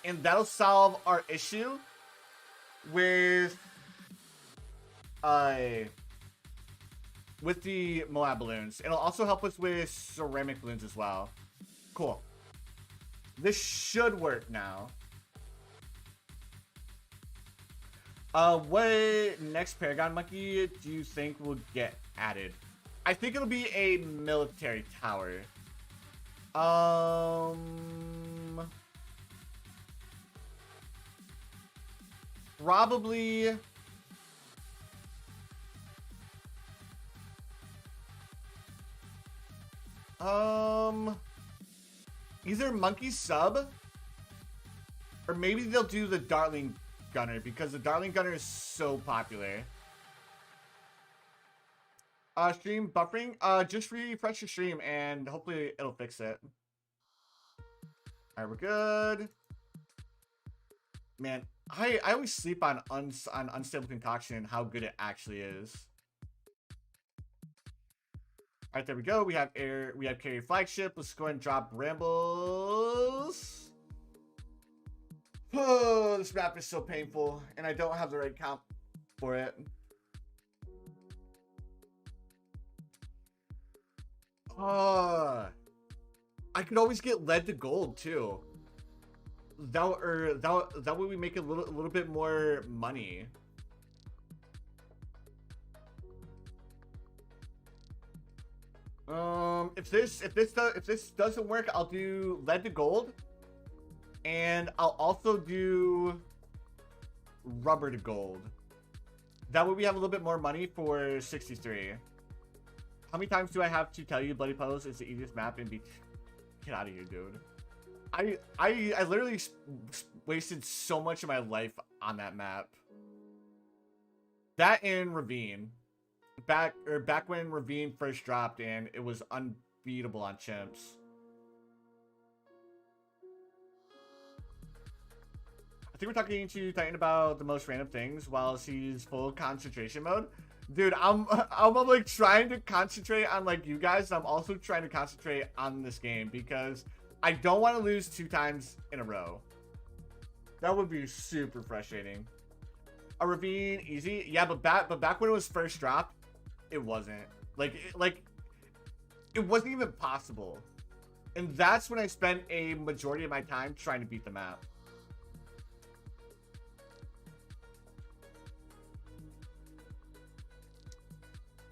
And that'll solve our issue with the Moab balloons. It'll also help us with ceramic balloons as well. Cool. This should work now. What next Paragon Monkey do you think will get added? I think it'll be a military tower. Probably either Monkey Sub, or maybe they'll do the Dartling Gunner, because the Dartling Gunner is so popular. Stream buffering. Just refresh your stream and hopefully it'll fix it. Alright, we're good. Man, I always sleep on Unstable Concoction and how good it actually is. Alright, there we go. We have carry flagship. Let's go ahead and drop Rambles. Oh, this map is so painful, and I don't have the right comp for it. I could always get lead to gold too. That way we make a little bit more money. If this doesn't work, I'll do lead to gold, and I'll also do rubber to gold. That way we have a little bit more money for 63. How many times do I have to tell you Bloody Puddles is the easiest map in beach? Get out of here, dude. I literally wasted so much of my life on that map. That and Ravine. Back when Ravine first dropped, and it was unbeatable on chimps. I think we're talking to Titan about the most random things while he's full concentration mode. Dude, I'm like trying to concentrate on like you guys, and I'm also trying to concentrate on this game because I don't want to lose 2 times in a row. That would be super frustrating. A Ravine easy, yeah, but back when it was first dropped, it wasn't. It wasn't even possible. And that's when I spent a majority of my time trying to beat the map.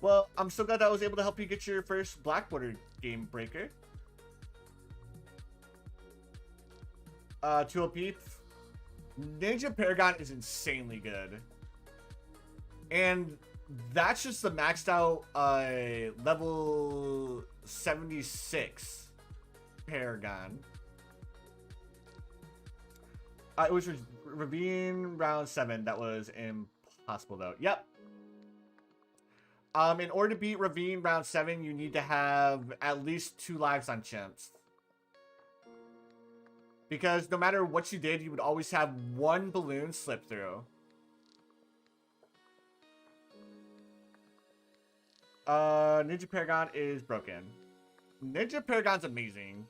Well, I'm so glad that I was able to help you get your first Black Border game breaker. 2 OP. Ninja Paragon is insanely good. And that's just the maxed out level 76 Paragon. It was Ravine round 7 that was impossible though. Yep. In order to beat Ravine round 7, you need to have at least 2 lives on chimps. Because no matter what you did, you would always have 1 balloon slip through. Ninja Paragon is broken. Ninja Paragon's amazing.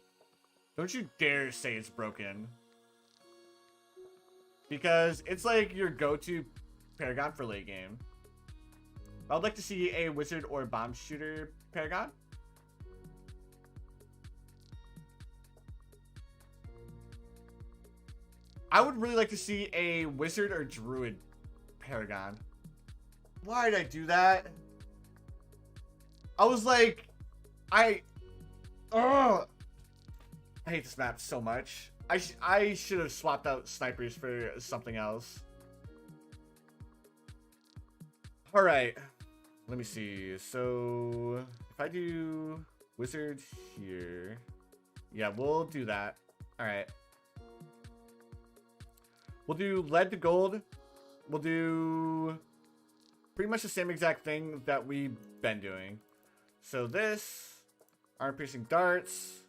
Don't you dare say it's broken. Because it's like your go-to Paragon for late game. I'd like to see a wizard or bomb shooter Paragon. I would really like to see a wizard or druid paragon. Why did I do that? I was like, I hate this map so much. I should have swapped out snipers for something else. All right, let me see. So if I do wizard here, yeah, we'll do that. All right. We'll do lead to gold. We'll do pretty much the same exact thing that we've been doing. So this, armor piercing darts,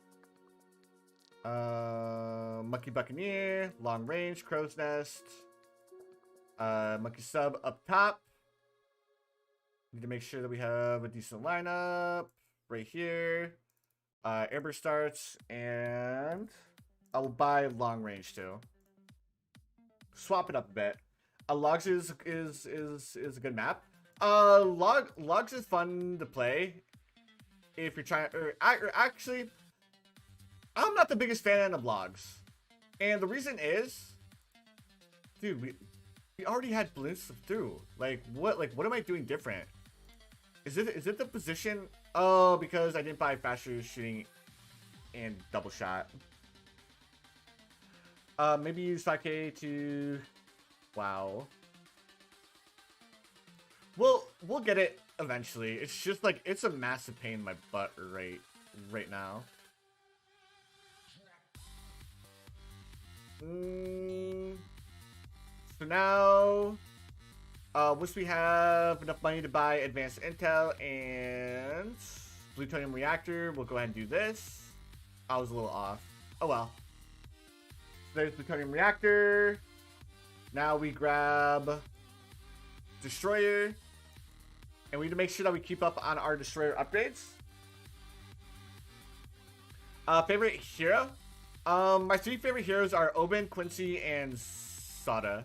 monkey buccaneer, long range, crow's nest, monkey sub up top. Need to make sure that we have a decent lineup right here. Airburst darts, and I will buy long range too. Swap it up a bit. Logs is a good map. Logs is fun to play if you're trying. Or actually, I'm not the biggest fan of logs, and the reason is, dude, we already had Bloons through. Like what am I doing different? Is it the position? Oh, because I didn't buy faster shooting and double shot. Maybe use 5K to... Wow. We'll get it eventually. It's just like, it's a massive pain in my butt right now. So now, once we have enough money to buy advanced intel and plutonium reactor, we'll go ahead and do this. I was a little off. Oh well. There's the plutonium reactor. Now we grab destroyer, and we need to make sure that we keep up on our destroyer upgrades. Favorite hero? My 3 favorite heroes are Oben, Quincy, and Sada.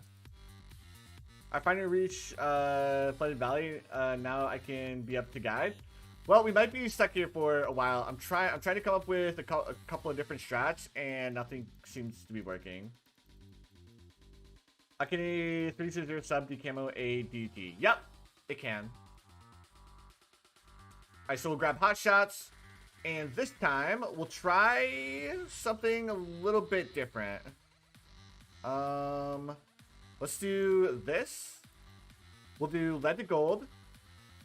I finally reached Flooded Valley. Now I can be up to guide. Well, we might be stuck here for a while. I'm trying to come up with a couple of different strats, and nothing seems to be working. Can a 300 sub decamo a DT? Yep, it can. Alright, so we'll grab hot shots, and this time we'll try something a little bit different. Let's do this. We'll do lead to gold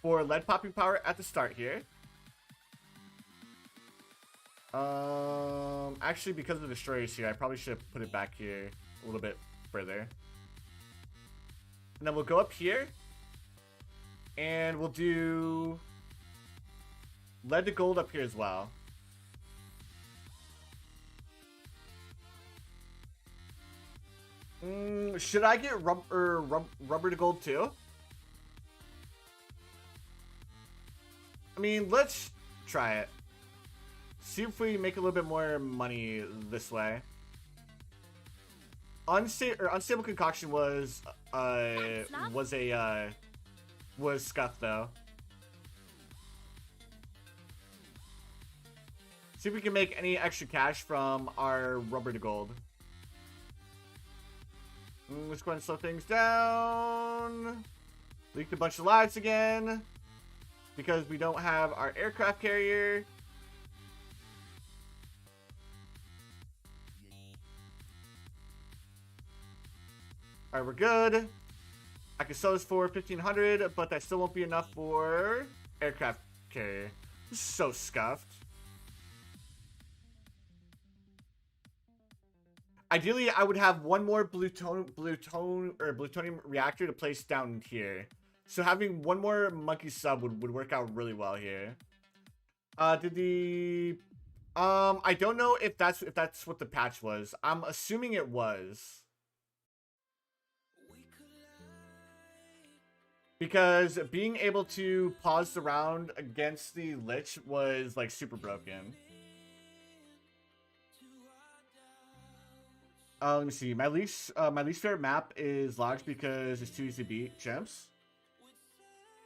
for lead popping power at the start here. Actually, because of the destroyers here, I probably should have put it back here a little bit further. And then we'll go up here, and we'll do lead to gold up here as well. Should I get rubber to gold too? I mean, let's try it. See if we make a little bit more money this way. Unstable concoction was scuffed though. See if we can make any extra cash from our rubber to gold. Let's go ahead and slow things down. Leaked a bunch of lives again because we don't have our aircraft carrier. Alright, we're good. I can sell this for 1,500, but that still won't be enough for aircraft carrier. This is so scuffed. Ideally, I would have one more plutonium reactor to place down here. So having one more monkey sub would work out really well here. I don't know if that's what the patch was. I'm assuming it was. Because being able to pause the round against the Lytch was like super broken. Let me see. My least favorite map is Logs because it's too easy to beat chimps.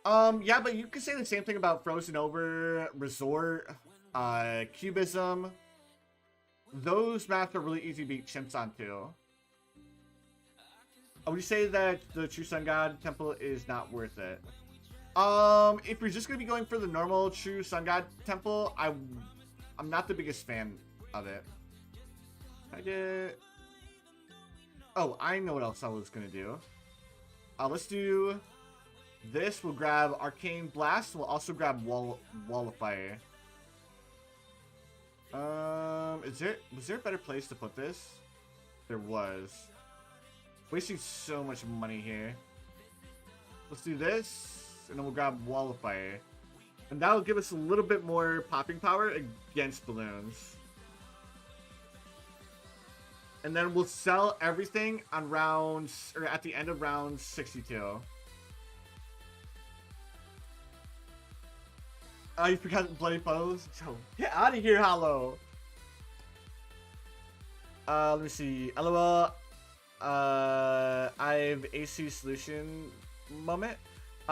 Yeah, but you could say the same thing about Frozen Over, Resort, Cubism. Those maps are really easy to beat chimps on too. would you say that the True Sun God Temple is not worth it? If you're just gonna be going for the normal True Sun God Temple, I'm not the biggest fan of it. Oh, I know what else I was gonna do. Let's do this. We'll grab Arcane Blast. We'll also grab Wall of Fire. Was there a better place to put this? There was. Wasting so much money here. Let's do this, and then we'll grab Wall of Fire. And that'll give us a little bit more popping power against Bloons. And then we'll sell everything on rounds, or at the end of round 62. Oh, you forgot Bloody Foes? So, get out of here, Hollow! Let me see. LOL. I have AC solution moment.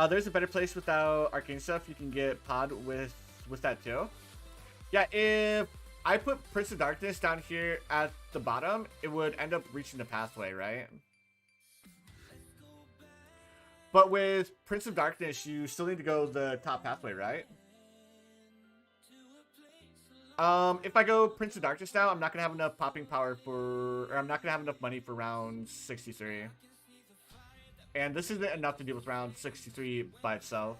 There's a better place without arcane stuff. You can get pod with that too. Yeah, if I put Prince of Darkness down here at the bottom, it would end up reaching the pathway, right? But with Prince of Darkness, you still need to go the top pathway, right? If I go Prince of Darkness now, I'm not gonna have enough popping power or I'm not gonna have enough money for round 63. And this isn't enough to deal with round 63 by itself.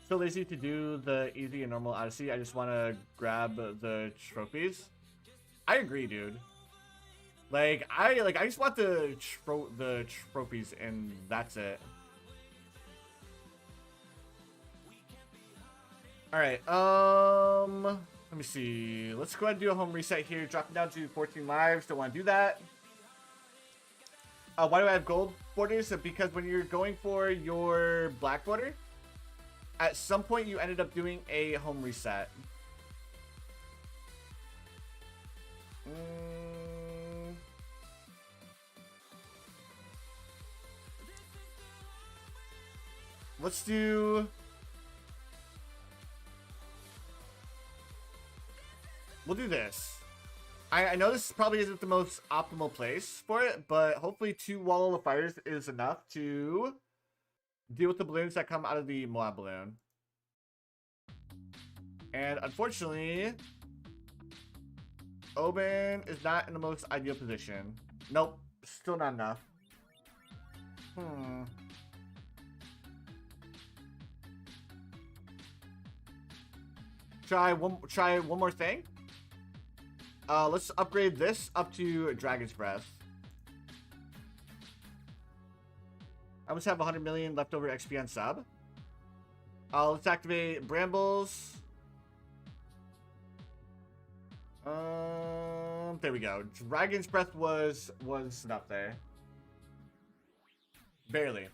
So lazy to do the easy and normal Odyssey. I just want to grab the trophies. I agree, dude. I just want the trophies, and that's it. Alright, let me see. Let's go ahead and do a home reset here. Dropping down to 14 lives. Don't want to do that. Why do I have gold borders? Because when you're going for your black border, at some point you ended up doing a home reset. Let's do... We'll do this. I know this probably isn't the most optimal place for it, but hopefully 2 Wall of Fires is enough to deal with the balloons that come out of the Moab balloon. And unfortunately, Oben is not in the most ideal position. Nope, still not enough. Try one more thing. Let's upgrade this up to Dragon's Breath. I must have 100 million leftover XP on sub. Let's activate Brambles. There we go. Dragon's Breath was enough there. Barely.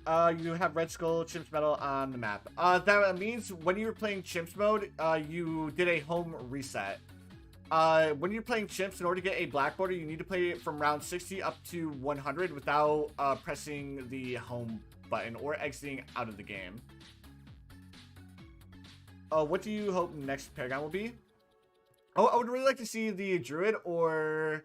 You have Red Skull, Chimps Metal on the map. That means when you were playing Chimps mode, you did a home reset. When you're playing Chimps, in order to get a black border, you need to play it from round 60 up to 100 without pressing the home button or exiting out of the game. What do you hope next Paragon will be? Oh, I would really like to see the Druid or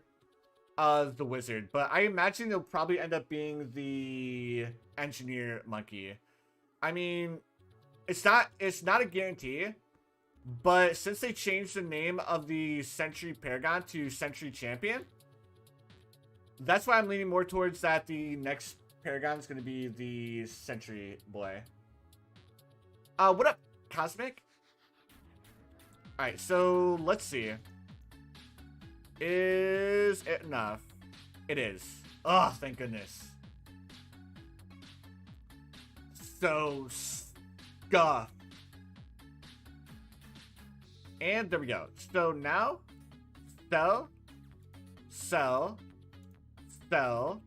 the Wizard, but I imagine it'll probably end up being the Engineer Monkey. I mean, it's not a guarantee. But since they changed the name of the Sentry Paragon to Sentry Champion, that's why I'm leaning more towards that the next Paragon is going to be the Sentry boy. What up, Cosmic? Alright, so let's see. Is it enough? It is. Oh, thank goodness. So scuffed. And there we go. So now, sell, sell, sell,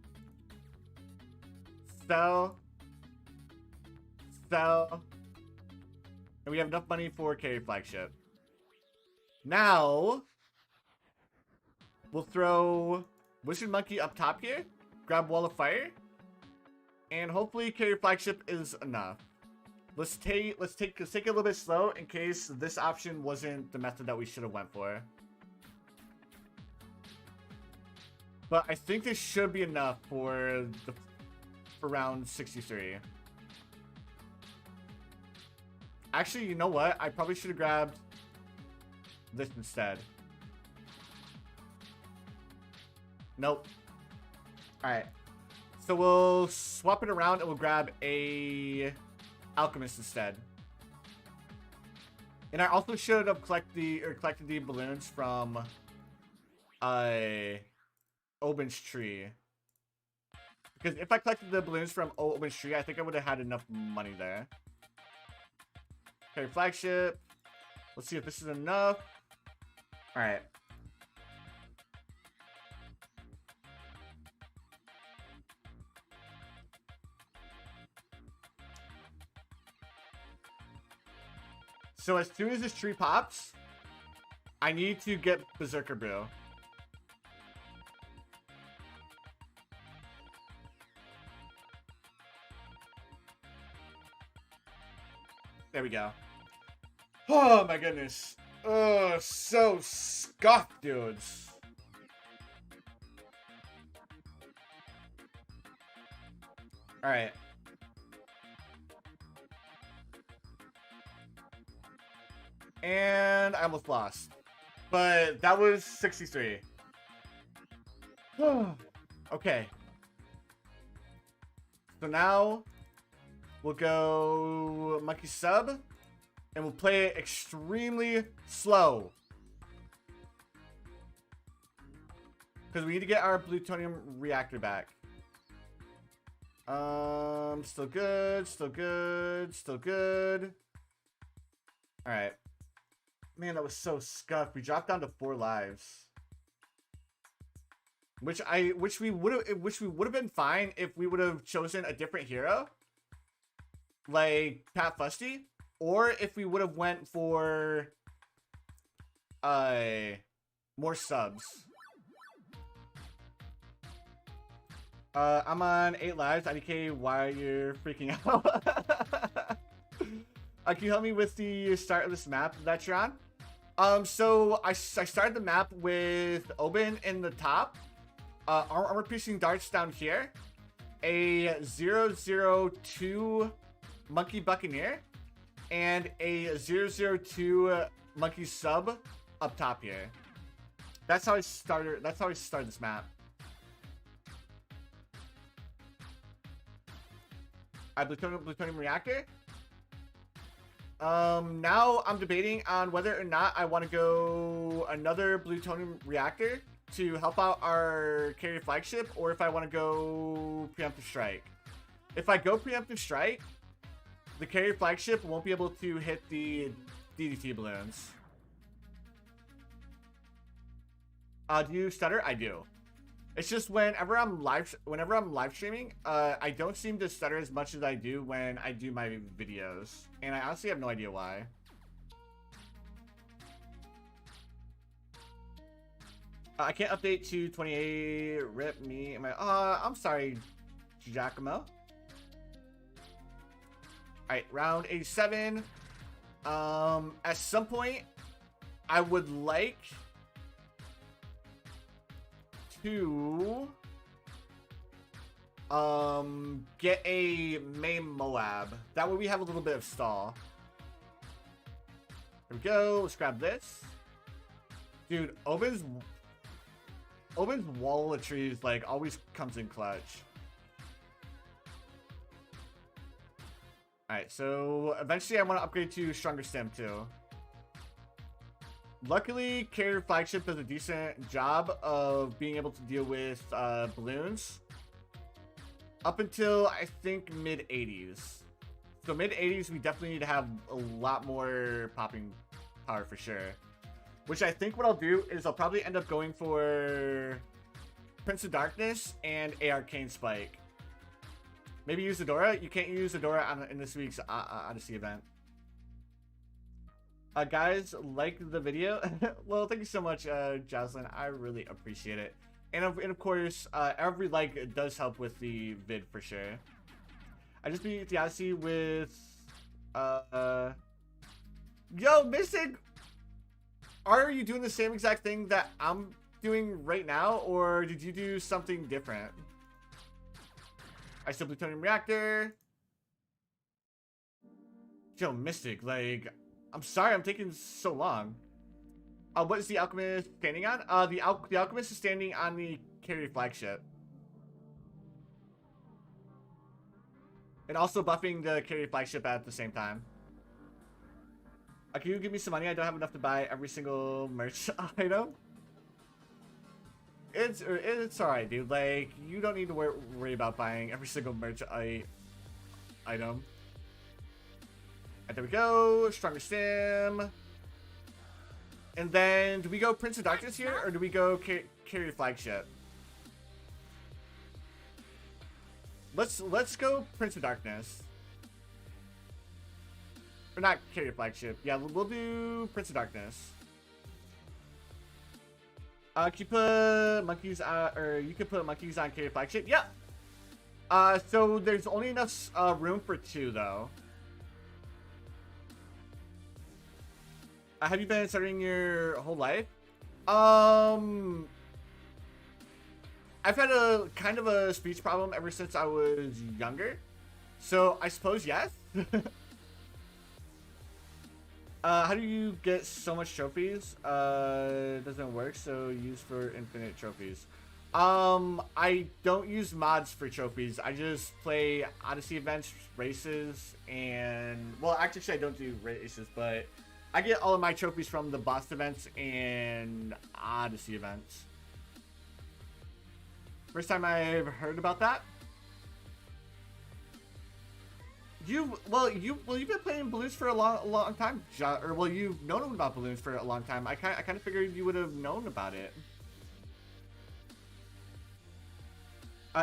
sell, sell, and we have enough money for carry flagship. Now, we'll throw Wizard Monkey up top here, grab Wall of Fire, and hopefully carry flagship is enough. Let's take it a little bit slow in case this option wasn't the method that we should have went for. But I think this should be enough for round 63. Actually, you know what? I probably should have grabbed this instead. Nope. Alright. So we'll swap it around and we'll grab a alchemist instead. And I also should have collected the balloons from Oben's tree. Because if I collected the balloons from Oben's tree, I think I would have had enough money there. Okay, flagship. Let's see if this is enough. Alright. So as soon as this tree pops, I need to get Berserker Brew. There we go. Oh my goodness. Oh, so scuffed, dudes. Alright. And I almost lost. But that was 63. Okay. So now we'll go Monkey Sub. And we'll play it extremely slow. Because we need to get our plutonium reactor back. Still good, still good, still good. Alright. Man, that was so scuffed. We dropped down to 4 lives. Which we would have been fine if we would have chosen a different hero. Like Pat Fusty. Or if we would have went for more subs. I'm on 8 lives. IDK, why you're freaking out? Can you help me with the start of this map that you're on? So I started the map with Oben in the top, armor piercing darts down here, a 002 monkey buccaneer, and a 002 monkey sub up top here. That's how I started. That's how I started this map. I plutonium reactor. Now I'm debating on whether or not I want to go another plutonium reactor to help out our carrier flagship, or if I want to go preemptive strike. If I go preemptive strike, the carrier flagship won't be able to hit the DDT balloons. Do you stutter? I do. It's just whenever I'm live streaming, I don't seem to stutter as much as I do when I do my videos, and I honestly have no idea why. I can't update to 28. Rip me. I'm sorry, Giacomo. Alright, round 87. At some point, I would like to get a main Moab. That way we have a little bit of stall. Here we go. Let's grab this. Dude, Oben's wall of trees like always comes in clutch. Alright, so eventually I want to upgrade to Stronger Stem too. Luckily, Carrier Flagship does a decent job of being able to deal with balloons. Up until, I think, mid-80s. So mid-80s, we definitely need to have a lot more popping power for sure. Which I think what I'll do is I'll probably end up going for Prince of Darkness and a Arcane Spike. Maybe use Zadora. You can't use Zadora in this week's Odyssey event. Guys, like the video. Well, thank you so much, Jocelyn. I really appreciate it. And of course, every like does help with the vid for sure. I just beat the Odyssey with yo, Mystic. Are you doing the same exact thing that I'm doing right now, or did you do something different? I still plutonium reactor. Yo, Mystic, like, I'm sorry I'm taking so long. What is the Alchemist standing on? The Alchemist is standing on the carry flagship. And also buffing the carry flagship at the same time. Can you give me some money? I don't have enough to buy every single merch item. It's alright, dude. Like, you don't need to worry about buying every single merch item. And there we go. Stronger Sim. And then, do we go Prince of Darkness here, or do we go carry flagship? Let's go Prince of Darkness. Or not carry flagship. Yeah, we'll do Prince of Darkness. Can you put monkeys on, or you can put monkeys on carry flagship? Yep. So there's only enough room for 2 though. Have you been studying your whole life? I've had a kind of a speech problem ever since I was younger, so I suppose yes. How do you get so much trophies? It doesn't work, so use for infinite trophies. I don't use mods for trophies. I just play Odyssey events, races, and well, actually I don't do races, but I get all of my trophies from the boss events and Odyssey events. First time I've heard about that. You've been playing Bloons for a long time, or well, you've known about Bloons for a long time. I kind of figured you would have known about it.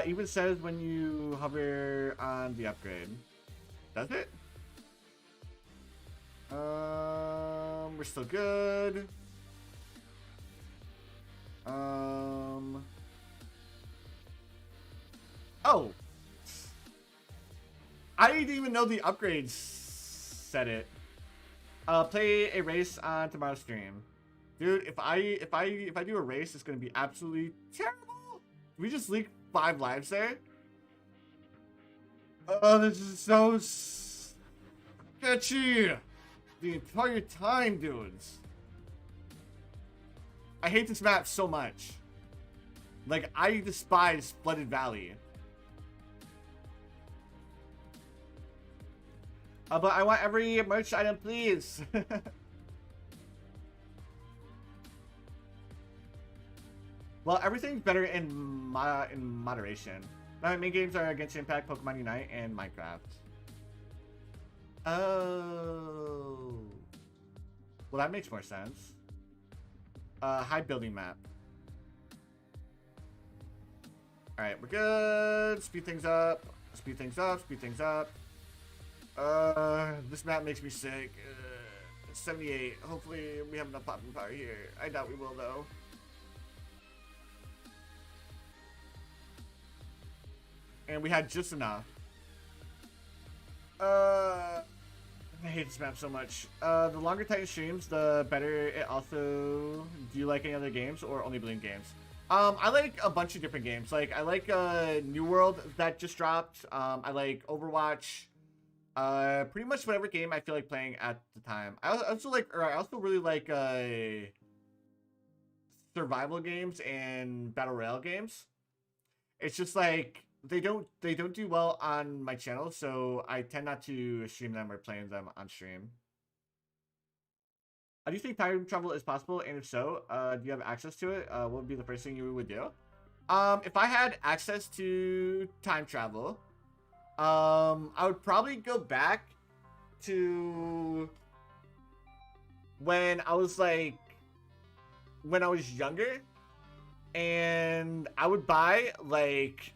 Even says when you hover on the upgrade. Does it? We're still good. Oh. I didn't even know the upgrades said it. Play a race on tomorrow's stream. Dude, if I do a race, it's gonna be absolutely terrible. We just leaked 5 lives there. Oh, this is so sketchy. The entire time, dudes. I hate this map so much. Like, I despise Flooded Valley. But I want every merch item, please. Well, everything's better in moderation. My main games are Genshin Impact, Pokemon Unite, and Minecraft. Oh. Well, that makes more sense. High building map. Alright, we're good. Speed things up. Speed things up. Speed things up. This map makes me sick. 78. Hopefully we have enough popping power here. I doubt we will though. And we had just enough. I hate this map so much. The longer Titan streams, the better it also. Do you like any other games or only Bloons games? I like a bunch of different games. Like I like New World that just dropped. I like Overwatch. Pretty much whatever game I feel like playing at the time. I also really like survival games and battle royale games. It's just like they don't do well on my channel, so I tend not to stream them or playing them on stream. Do you think time travel is possible? And if so, do you have access to it? What would be the first thing you would do? If I had access to time travel, I would probably go back to when I was younger, and I would buy like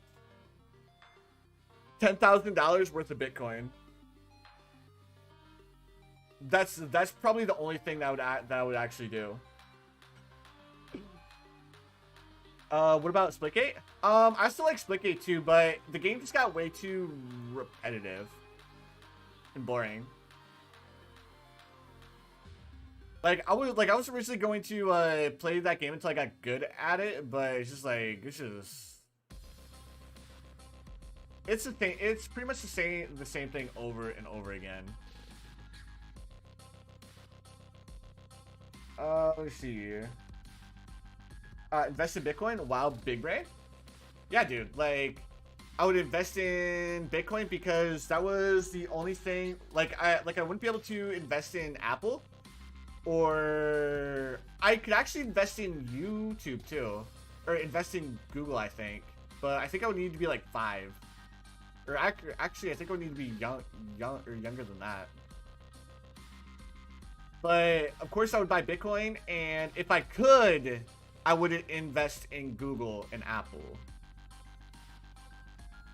$10,000 worth of Bitcoin. That's probably the only thing that I would actually do. What about Splitgate? I still like Splitgate too, but the game just got way too repetitive and boring. Like I was originally going to play that game until I got good at it, but it's just like it's the thing. It's pretty much the same thing over and over again. Let's see here. Invest in Bitcoin? Wow, big brain? Yeah, dude. Like, I would invest in Bitcoin because that was the only thing. Like I wouldn't be able to invest in Apple. Or I could actually invest in YouTube too, or invest in Google, I think. But I think I would need to be like 5, or actually, I think I would need to be young or younger than that. But of course, I would buy Bitcoin, and if I could, I would invest in Google and Apple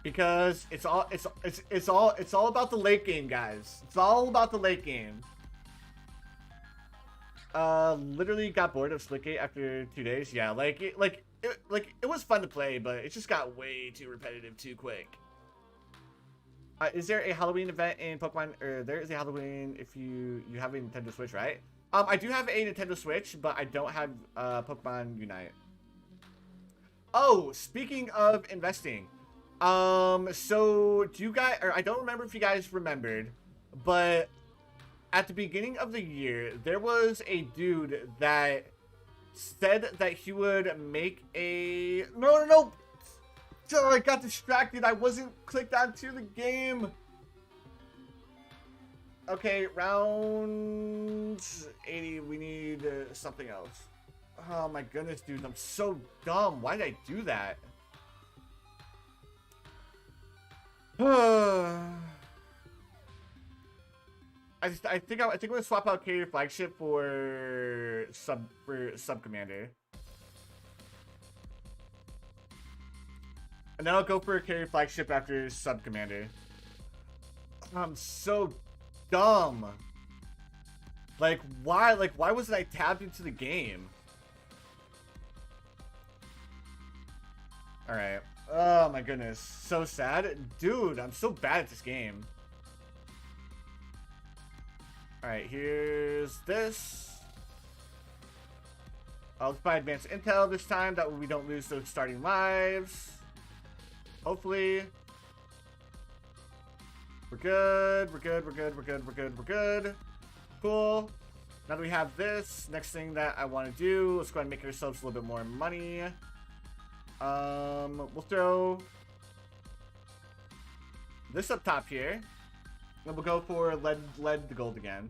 because it's all about the late game, guys. It's all about the late game. Literally got bored of Splitgate after 2 days. Yeah, it was fun to play, but it just got way too repetitive too quick. Is there a Halloween event in Pokemon? Or there is a Halloween if you have a Nintendo Switch, right? I do have a Nintendo Switch, but I don't have Pokemon Unite. Oh, speaking of investing, so do you guys? Or I don't remember if you guys remembered, but at the beginning of the year, there was a dude that said that he would make a... No. Oh, I got distracted. I wasn't clicked onto the game. Okay, round 80. We need something else. Oh my goodness, dude. I'm so dumb. Why did I do that? I think I'm gonna swap out Carrier Flagship for Sub Commander, and then I'll go for a Carrier Flagship after Sub Commander. I'm so dumb. Like why wasn't I tabbed into the game? All right. Oh my goodness, so sad, dude. I'm so bad at this game. Alright, here's this. Let's buy advanced intel this time. That way we don't lose those starting lives. Hopefully. We're good. We're good. Cool. Now that we have this, next thing that I want to do, let's go ahead and make ourselves a little bit more money. We'll throw this up top here. Then we'll go for lead to gold again.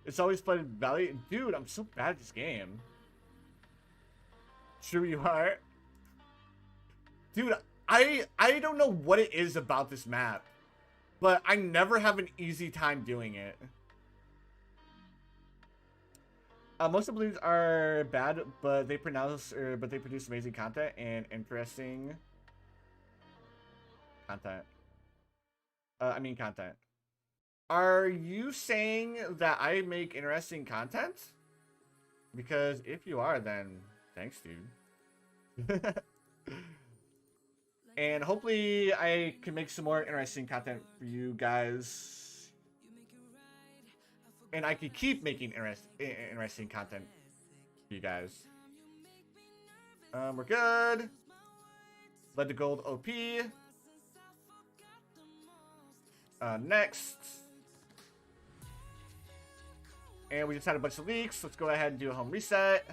It's always flooded valley. Dude, I'm so bad at this game. Sure you are. Dude, I don't know what it is about this map, but I never have an easy time doing it. Most of the Bloons are bad, but they produce amazing content and interesting content. Content. Are you saying that I make interesting content? Because if you are, then thanks, dude. And hopefully I can make some more interesting content for you guys. And I can keep making interesting content for you guys. We're good. Lead to gold OP. Next. And we just had a bunch of leaks. Let's go ahead and do a home reset.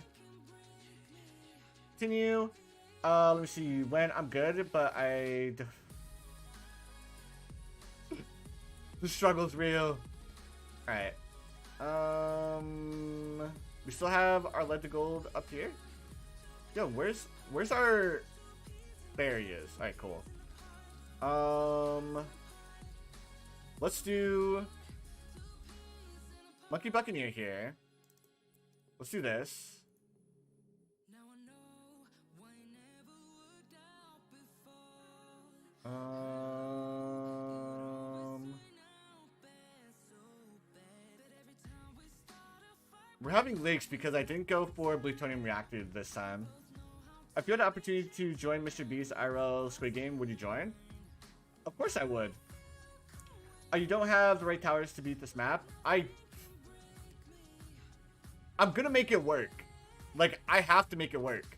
Continue. Let me see when I'm good, but the struggle's real. Alright. We still have our lead to gold up here. Yo, where's our... There he is. Alright, cool. Let's do Monkey Buccaneer here. Let's do this. We're having leaks because I didn't go for plutonium reactor this time. If you had the opportunity to join Mr. B's IRL Squid Game, would you join? Of course I would. You don't have the right towers to beat this map. I'm gonna make it work. Like, I have to make it work.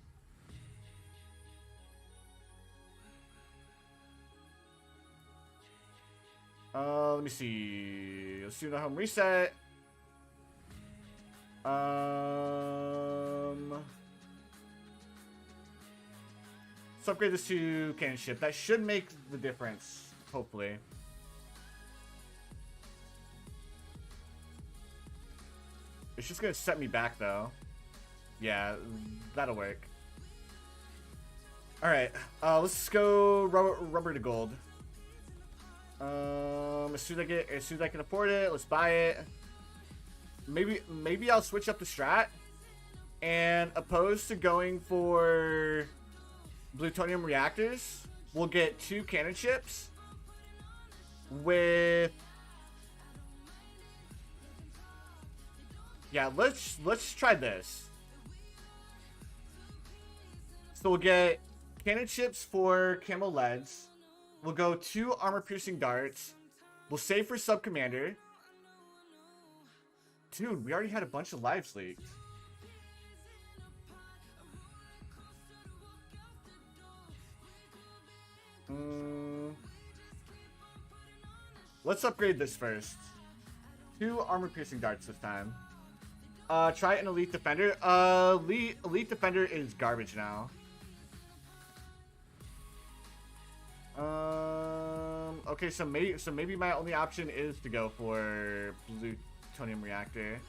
Let me see. Let's do the home reset. Let's upgrade this to cannon ship. That should make the difference, hopefully. It's just gonna set me back, though. Yeah, that'll work. All right, let's go rubber to gold. As soon as I can afford it, let's buy it. Maybe I'll switch up the strat, and opposed to going for plutonium reactors, we'll get 2 cannon ships with. Yeah, let's try this. So we'll get cannon ships for camo leads. We'll go 2 armor-piercing darts. We'll save for sub-commander. Dude, we already had a bunch of lives leaked. Let's upgrade this first. 2 armor-piercing darts this time. Try an elite defender. Elite defender is garbage now. Okay, so maybe my only option is to go for plutonium reactor.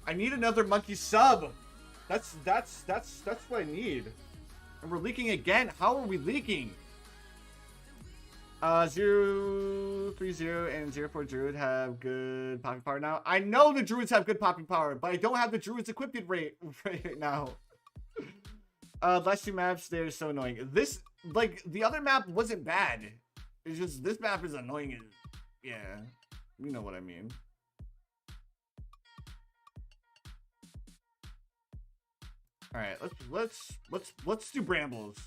I need another monkey sub. That's what I need. And we're leaking again. How are we leaking? 030 and 04 Druid have good popping power now. I know the Druids have good popping power, but I don't have the Druids equipped right now. Last 2 maps, they're so annoying. This, like, the other map wasn't bad. It's just, this map is annoying as, yeah. You know what I mean. All right, let's do brambles.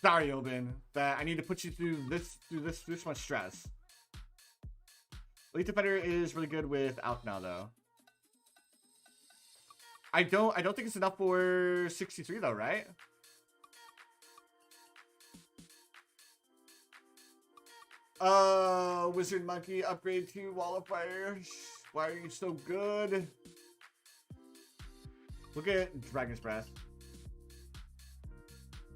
Sorry, Obin, that I need to put you through this much stress. Elite Defender is really good with Alk now, though. I don't think it's enough for 63 though, right? Wizard Monkey upgrade to Wall of Fire. Why are you so good? Look at Dragon's Breath.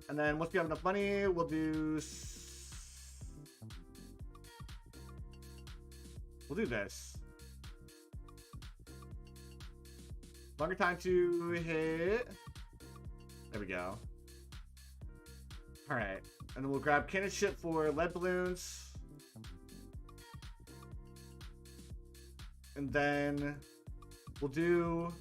And then once we have enough money, we'll do this. Longer time to hit. There we go. All right, and then we'll grab cannon ship for lead balloons. And then we'll do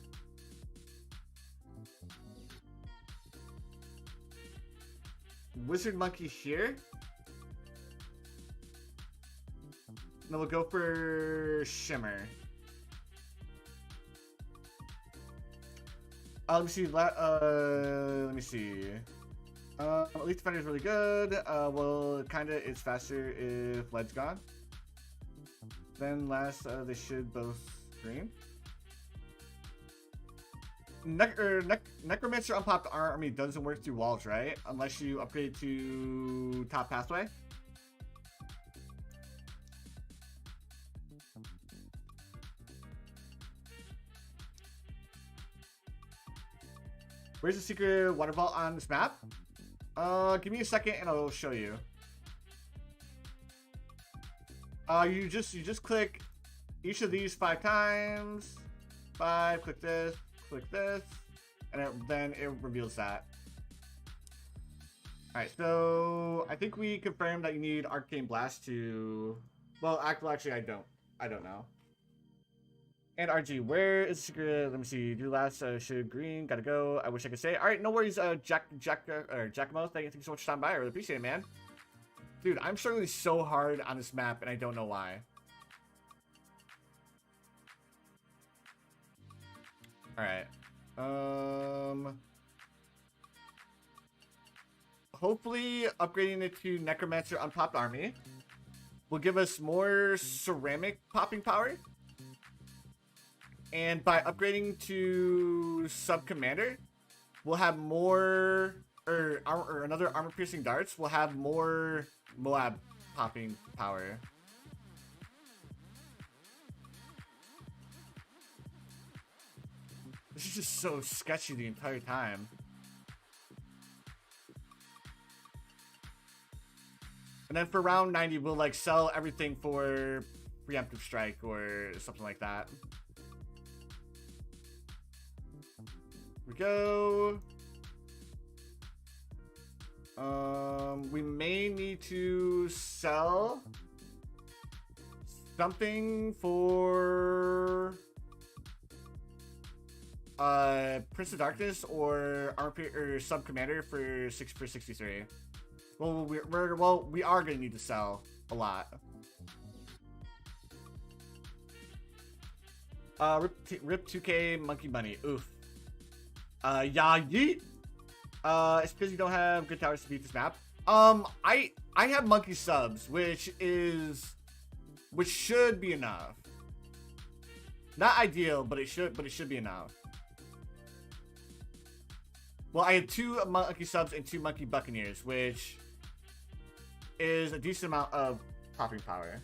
Wizard Monkey here. And then we'll go for Shimmer. Let me see. Let me see. Elite Defender is really good. Well, kinda it's faster if lead's gone. Then last, they should both green. Necromancer unpopped army doesn't work through walls, right? Unless you upgrade to top pathway. Where's the secret water vault on this map? Give me a second and I'll show you. You just click each of these 5 times. 5, click this, and then it reveals that. Alright, so I think we confirmed that you need Arcane Blast to... Well, actually, I don't know. And RG, where is the secret? Let me see. Do last, should green, gotta go. I wish I could say. Alright, no worries, Giacomo. Thank you so much for stopping by. I really appreciate it, man. Dude, I'm struggling so hard on this map, and I don't know why. Alright. Hopefully, upgrading it to Necromancer Unpopped Army will give us more ceramic popping power. And by upgrading to Sub Commander, we'll have more, or another armor piercing darts. We'll have more Moab popping power. This is just so sketchy the entire time. And then for round 90, we'll like sell everything for preemptive strike or something like that. We go. We may need to sell something for Prince of Darkness or Sub Commander for 63. Well, we are gonna need to sell a lot. Rip 2K Monkey Money. Oof. Yeah, yeet. It's because you don't have good towers to beat this map. I have monkey subs, which should be enough. Not ideal, but it should be enough. Well, I have 2 monkey subs and 2 monkey buccaneers, which is a decent amount of popping power.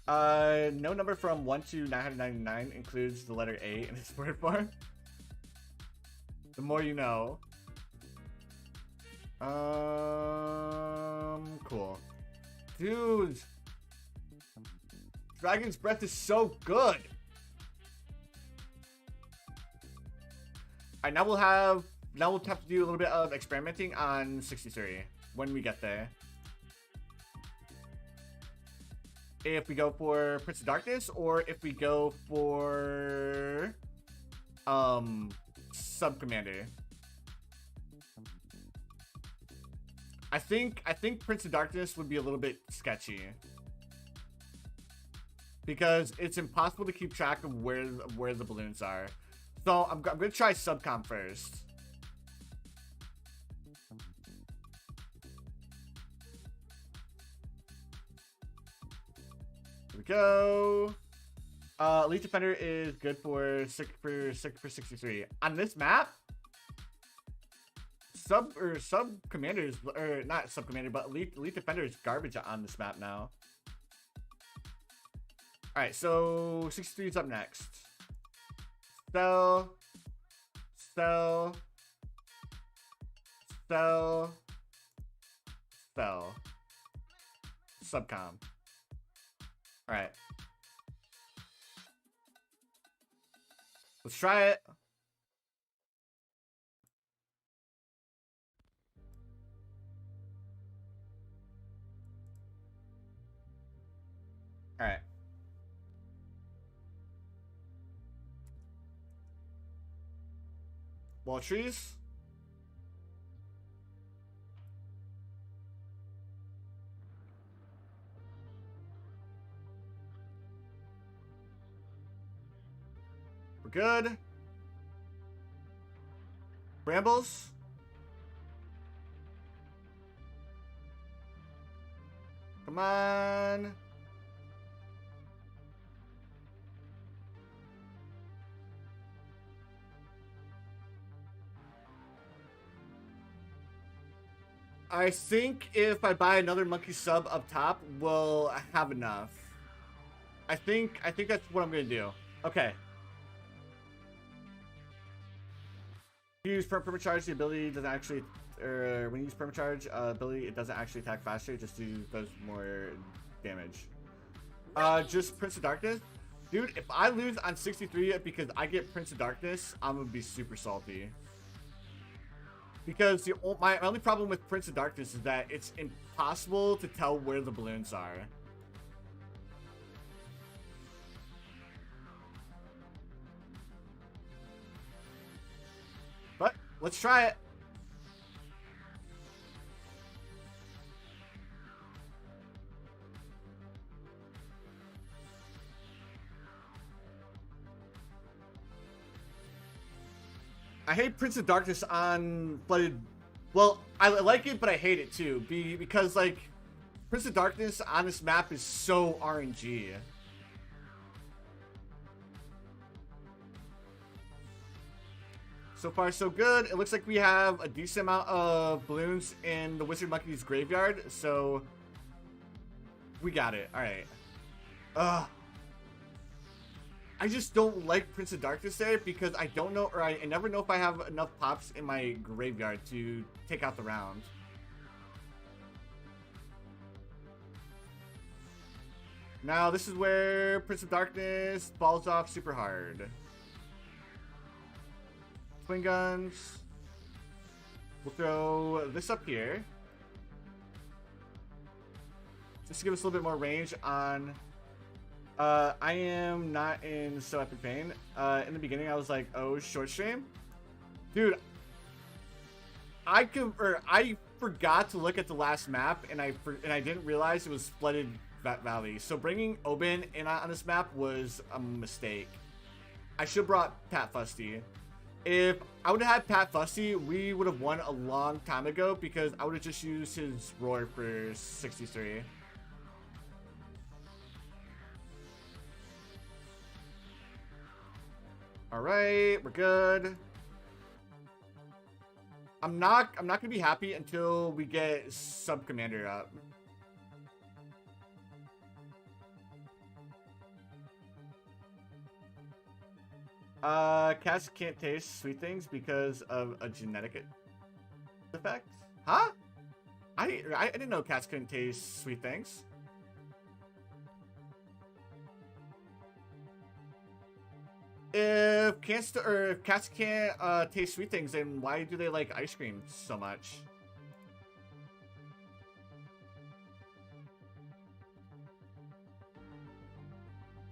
No number from 1 to 999 includes the letter A in its word form. The more you know. Cool. Dude. Dragon's Breath is so good. Alright, now we'll have to do a little bit of experimenting on 63 when we get there. If we go for Prince of Darkness or if we go for Sub Commander. I think Prince of Darkness would be a little bit sketchy because it's impossible to keep track of where the balloons are. So I'm gonna try Subcom first. Here we go. Elite Defender is good for 63. On this map, Sub Commanders, or not Sub Commander, but Elite Defender is garbage on this map now. Alright, so 63 is up next. Sell. Subcom. Alright. Let's try it. Alright. Wall trees. We're good. Brambles. Come on. I think if I buy another monkey sub up top, we'll have enough. I think that's what I'm gonna do. Okay. Use permacharge. The ability doesn't actually, when you use permacharge ability, it doesn't actually attack faster. It just does more damage. Just Prince of Darkness, dude. If I lose on 63 because I get Prince of Darkness, I'm gonna be super salty. Because my only problem with Prince of Darkness is that it's impossible to tell where the balloons are. But let's try it. I hate Prince of Darkness on Flooded. Well, I like it, but I hate it too. Because, like, Prince of Darkness on this map is so RNG. So far, so good. It looks like we have a decent amount of balloons in the Wizard Monkey's graveyard, so we got it. All right. I just don't like Prince of Darkness there because I don't know, or I never know if I have enough pops in my graveyard to take out the round. Now, this is where Prince of Darkness falls off super hard. Twin guns. We'll throw this up here. Just to give us a little bit more range on... I am not in so epic pain. In the beginning, I was like, oh, short stream? Dude, I forgot to look at the last map, and I didn't realize it was Flooded Valley. So bringing Oben in on this map was a mistake. I should have brought Pat Fusty. If I would have had Pat Fusty, we would have won a long time ago because I would have just used his roar for 63. All right, we're good. I'm not gonna be happy until we get Sub Commander up. Cats can't taste sweet things because of a genetic defect. Huh? I didn't know cats couldn't taste sweet things. If cats can't taste sweet things, then why do they like ice cream so much?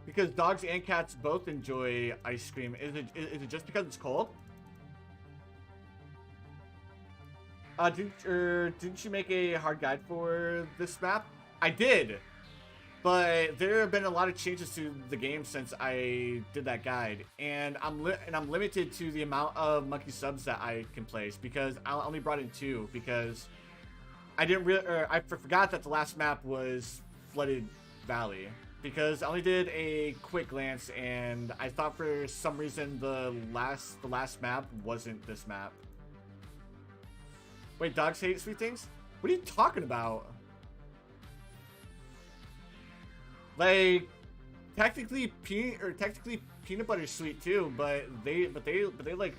Because dogs and cats both enjoy ice cream. Is it just because it's cold? Didn't you make a hard guide for this map? I did, but there have been a lot of changes to the game since I did that guide, and I'm limited to the amount of monkey subs that I can place because I only brought in 2 because I forgot that the last map was Flooded Valley. Because I only did a quick glance, and I thought for some reason the last map wasn't this map. Wait, dogs hate sweet things? What are you talking about? Like, technically peanut butter is sweet too, but they like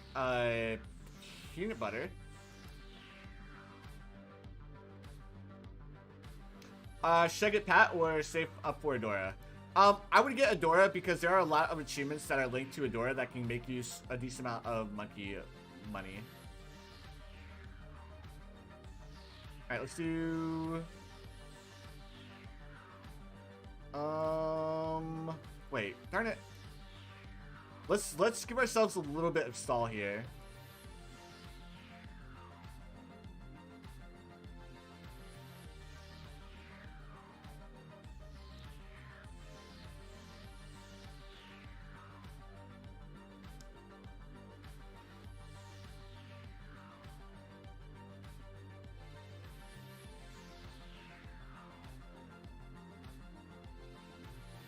peanut butter. Should I get Pat or save up for Adora? I would get Adora because there are a lot of achievements that are linked to Adora that can make you a decent amount of monkey money. Alright, let's do... Wait, darn it. Let's give ourselves a little bit of stall here.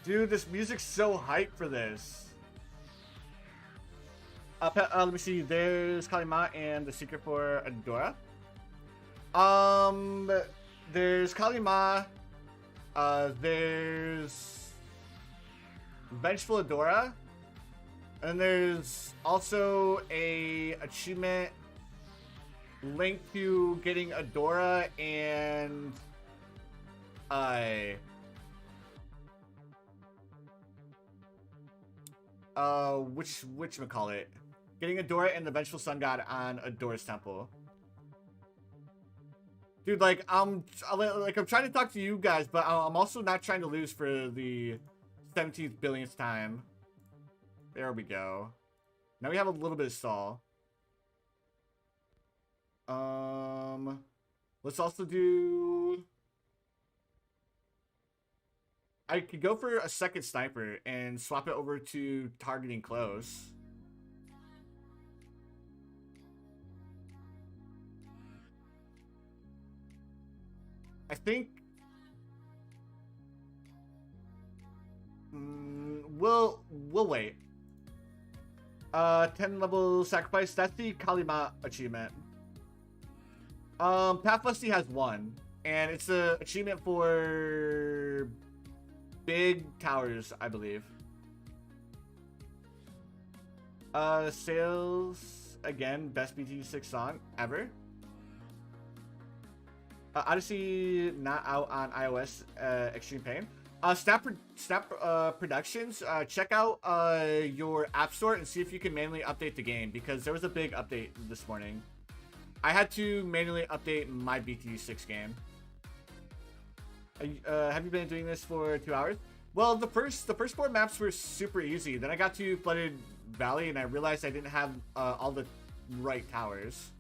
Dude, this music's so hype for this. Let me see. There's Kalima and the secret for Adora. There's Kalima. There's Vengeful Adora. And there's also a achievement linked to getting Adora and whatchamacallit? Getting Adora and the Vengeful Sun God on Adora's temple. Dude, like I'm trying to talk to you guys, but I'm also not trying to lose for the 17th billionth time. There we go. Now we have a little bit of stall. Let's also do... I could go for a second sniper and swap it over to targeting close. I think we'll wait. 10 level sacrifice. That's the Kalima achievement. Pathlusty has one, and it's a achievement for big towers, I believe. Sales again, best BT6 song ever. Odyssey not out on iOS. Extreme pain. Snap Productions. Check out your app store and see if you can manually update the game, because there was a big update this morning. I had to manually update my BT6 game. Have you been doing this for 2 hours? Well, the first 4 maps were super easy. Then I got to Flooded Valley and I realized I didn't have all the right towers.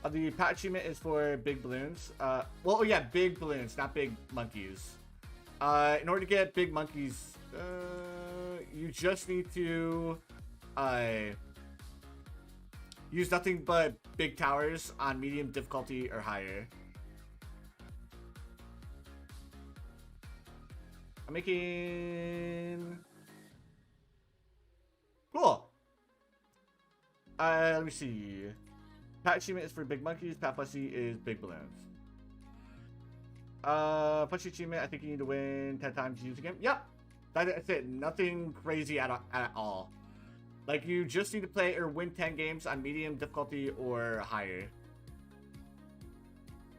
The pat achievement is for big balloons. Well, oh yeah, big balloons, not big monkeys. In order to get big monkeys, you just need to use nothing but big towers on medium difficulty or higher. I'm making... Cool. Let me see. Pat achievement is for big monkeys. Pat Fussy is big balloons. Fussy achievement, I think you need to win 10 times use again. Yep. That's it. Nothing crazy at all. Like, you just need to play or win 10 games on medium difficulty or higher.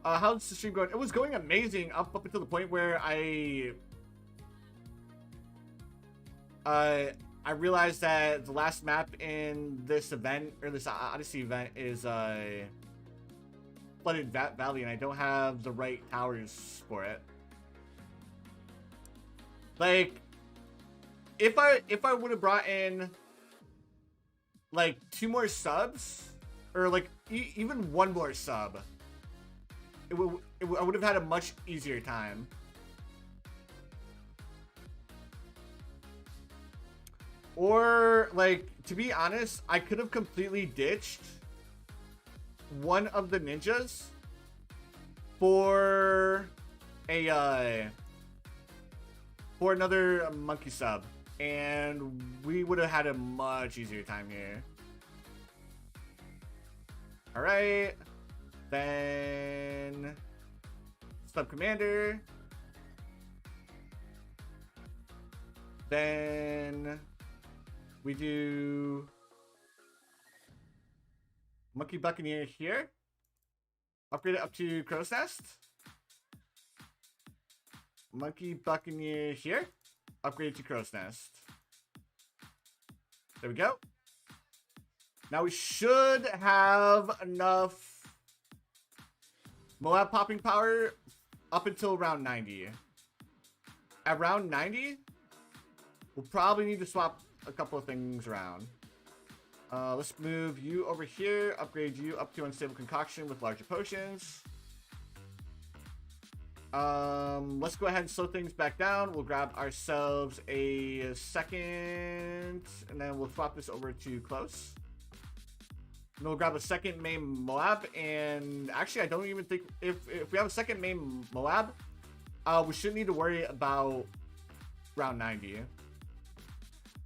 How's the stream going? It was going amazing up until the point where I realized that the last map in this event, or this Odyssey event, is Flooded Valley, and I don't have the right towers for it. Like, if I would have brought in like 2 more subs, or like even 1 more sub, I would have had a much easier time. Or, like, to be honest, I could have completely ditched one of the ninjas for a for another monkey sub, and we would have had a much easier time here. All right, then sub commander, then we do Monkey Buccaneer here. Upgrade it up to Crow's Nest. Monkey Buccaneer here. Upgrade it to Crow's Nest. There we go. Now we should have enough Moab popping power up until round 90. At round 90, we'll probably need to swap a couple of things around. Let's move you over here, upgrade you up to Unstable Concoction with larger potions. Let's go ahead and slow things back down. We'll grab ourselves a second, and then we'll swap this over to close. And we'll grab a second main Moab, and actually I don't even think, if we have a second main Moab, we shouldn't need to worry about round 90.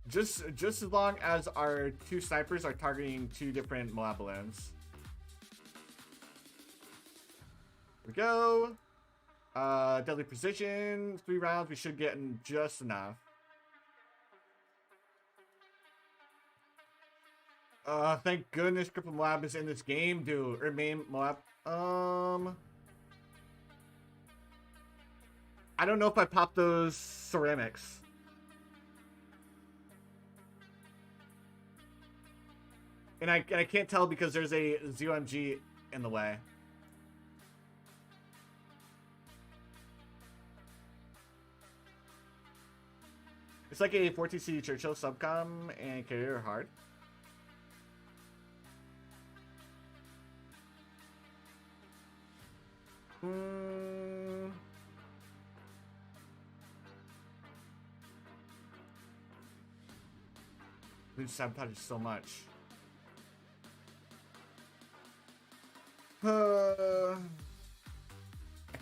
Just as long as our 2 snipers are targeting 2 different Moab balloons. Here we go. Deadly precision, 3 rounds. We should get in just enough. Thank goodness Cripple Moab is in this game, dude. Or main Moab. I don't know if I popped those ceramics. And I can't tell because there's a ZOMG in the way. It's like a 4TC Churchill subcom and carrier hard. We sabotage so much.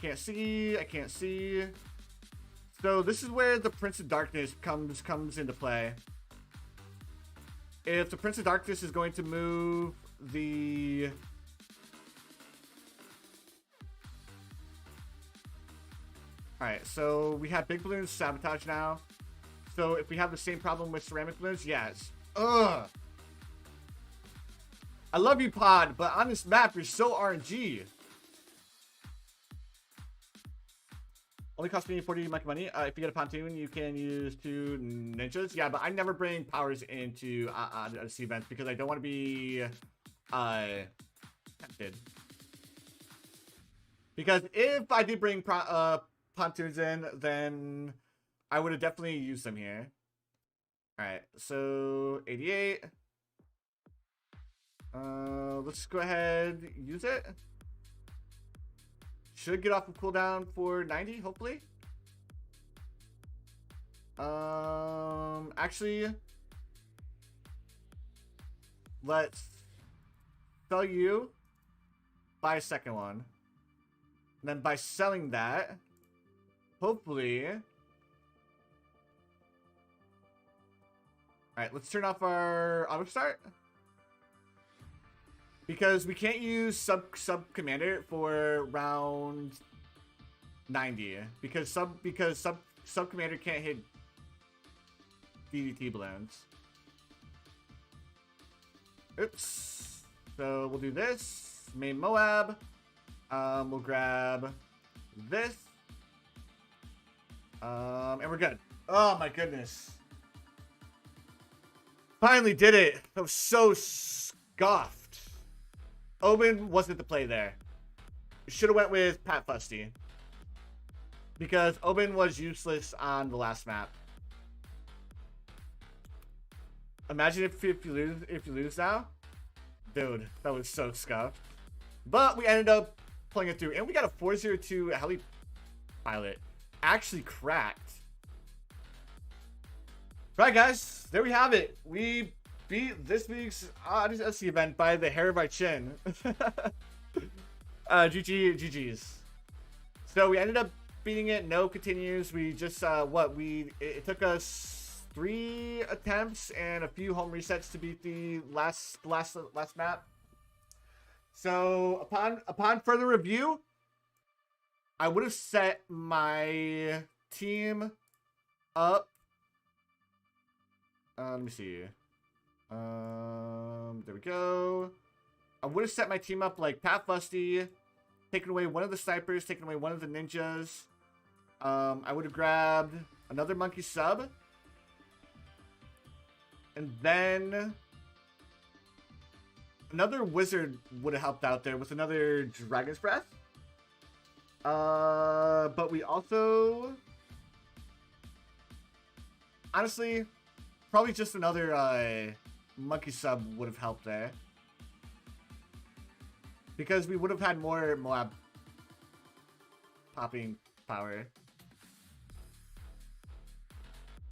can't see. I can't see. So this is where the Prince of Darkness comes into play. If the Prince of Darkness is going to move the... Alright, so we have big balloons sabotage now. So if we have the same problem with ceramic balloons, yes. Ugh. I love you, Pod, but on this map, you're so RNG. Only cost me 40 monkey money. If you get a pontoon, you can use 2 ninjas. Yeah, but I never bring powers into Odyssey events because I don't want to be tempted. Because if I did bring pontoons in, then I would have definitely used them here. Alright, so 88. Let's go ahead, use it. Should get off of cooldown for 90, hopefully. Actually, let's sell you, buy a second one. And then by selling that, hopefully... Alright, let's turn off our auto start. Because we can't use sub commander for round 90. Because sub commander can't hit DDT balloons. Oops. So we'll do this. Main Moab. We'll grab this. And we're good. Oh my goodness. Finally did it. I was so scoffed. Oben wasn't the play there. Should have went with Pat Fusty. Because Oben was useless on the last map. Imagine if you lose now. Dude, that was so scuffed. But we ended up playing it through. And we got a 402 heli pilot. Actually cracked. Right, guys. There we have it. We beat this week's Odyssey event by the hair of our chin. GG's. So we ended up beating it. No continues. We just it took us 3 attempts and a few home resets to beat the last map. So upon further review, I would have set my team up. Let me see. There we go. I would have set my team up like Pat Fusty, taken away one of the snipers, taken away one of the ninjas. I would have grabbed another monkey sub. And then another wizard would have helped out there with another dragon's breath. But we also... Honestly, probably just another monkey sub would have helped there. Because we would have had more Moab popping power.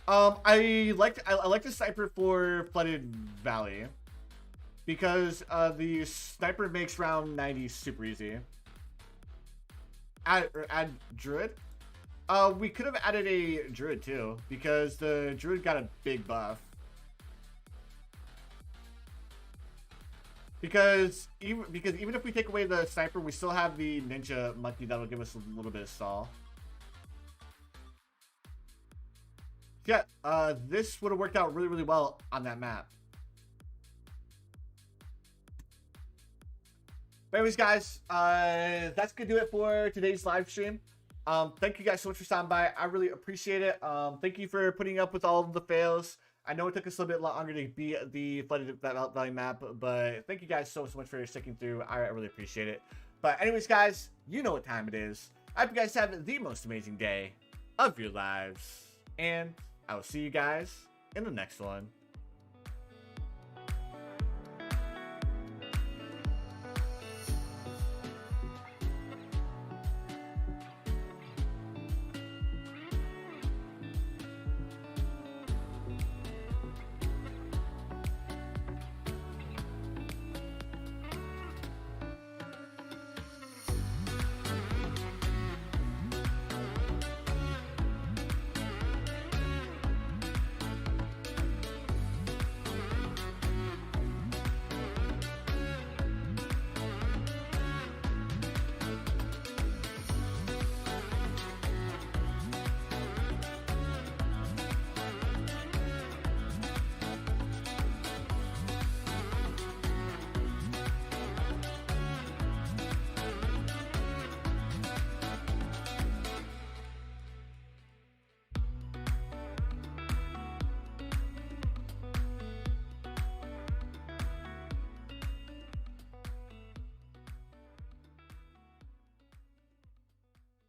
I like the sniper for Flooded Valley. Because the sniper makes round 90 super easy. Add Druid. We could have added a Druid too, because the Druid got a big buff. Because even if we take away the sniper, we still have the ninja monkey that'll give us a little bit of stall. Yeah, this would have worked out really, really well on that map. But anyways, guys, that's gonna do it for today's live stream. Thank you guys so much for stopping by. I really appreciate it. Thank you for putting up with all of the fails. I know it took us a little bit longer to beat the Flooded Valley map, but thank you guys so much for sticking through. I really appreciate it. But anyways, guys, you know what time it is. I hope you guys have the most amazing day of your lives. And I will see you guys in the next one.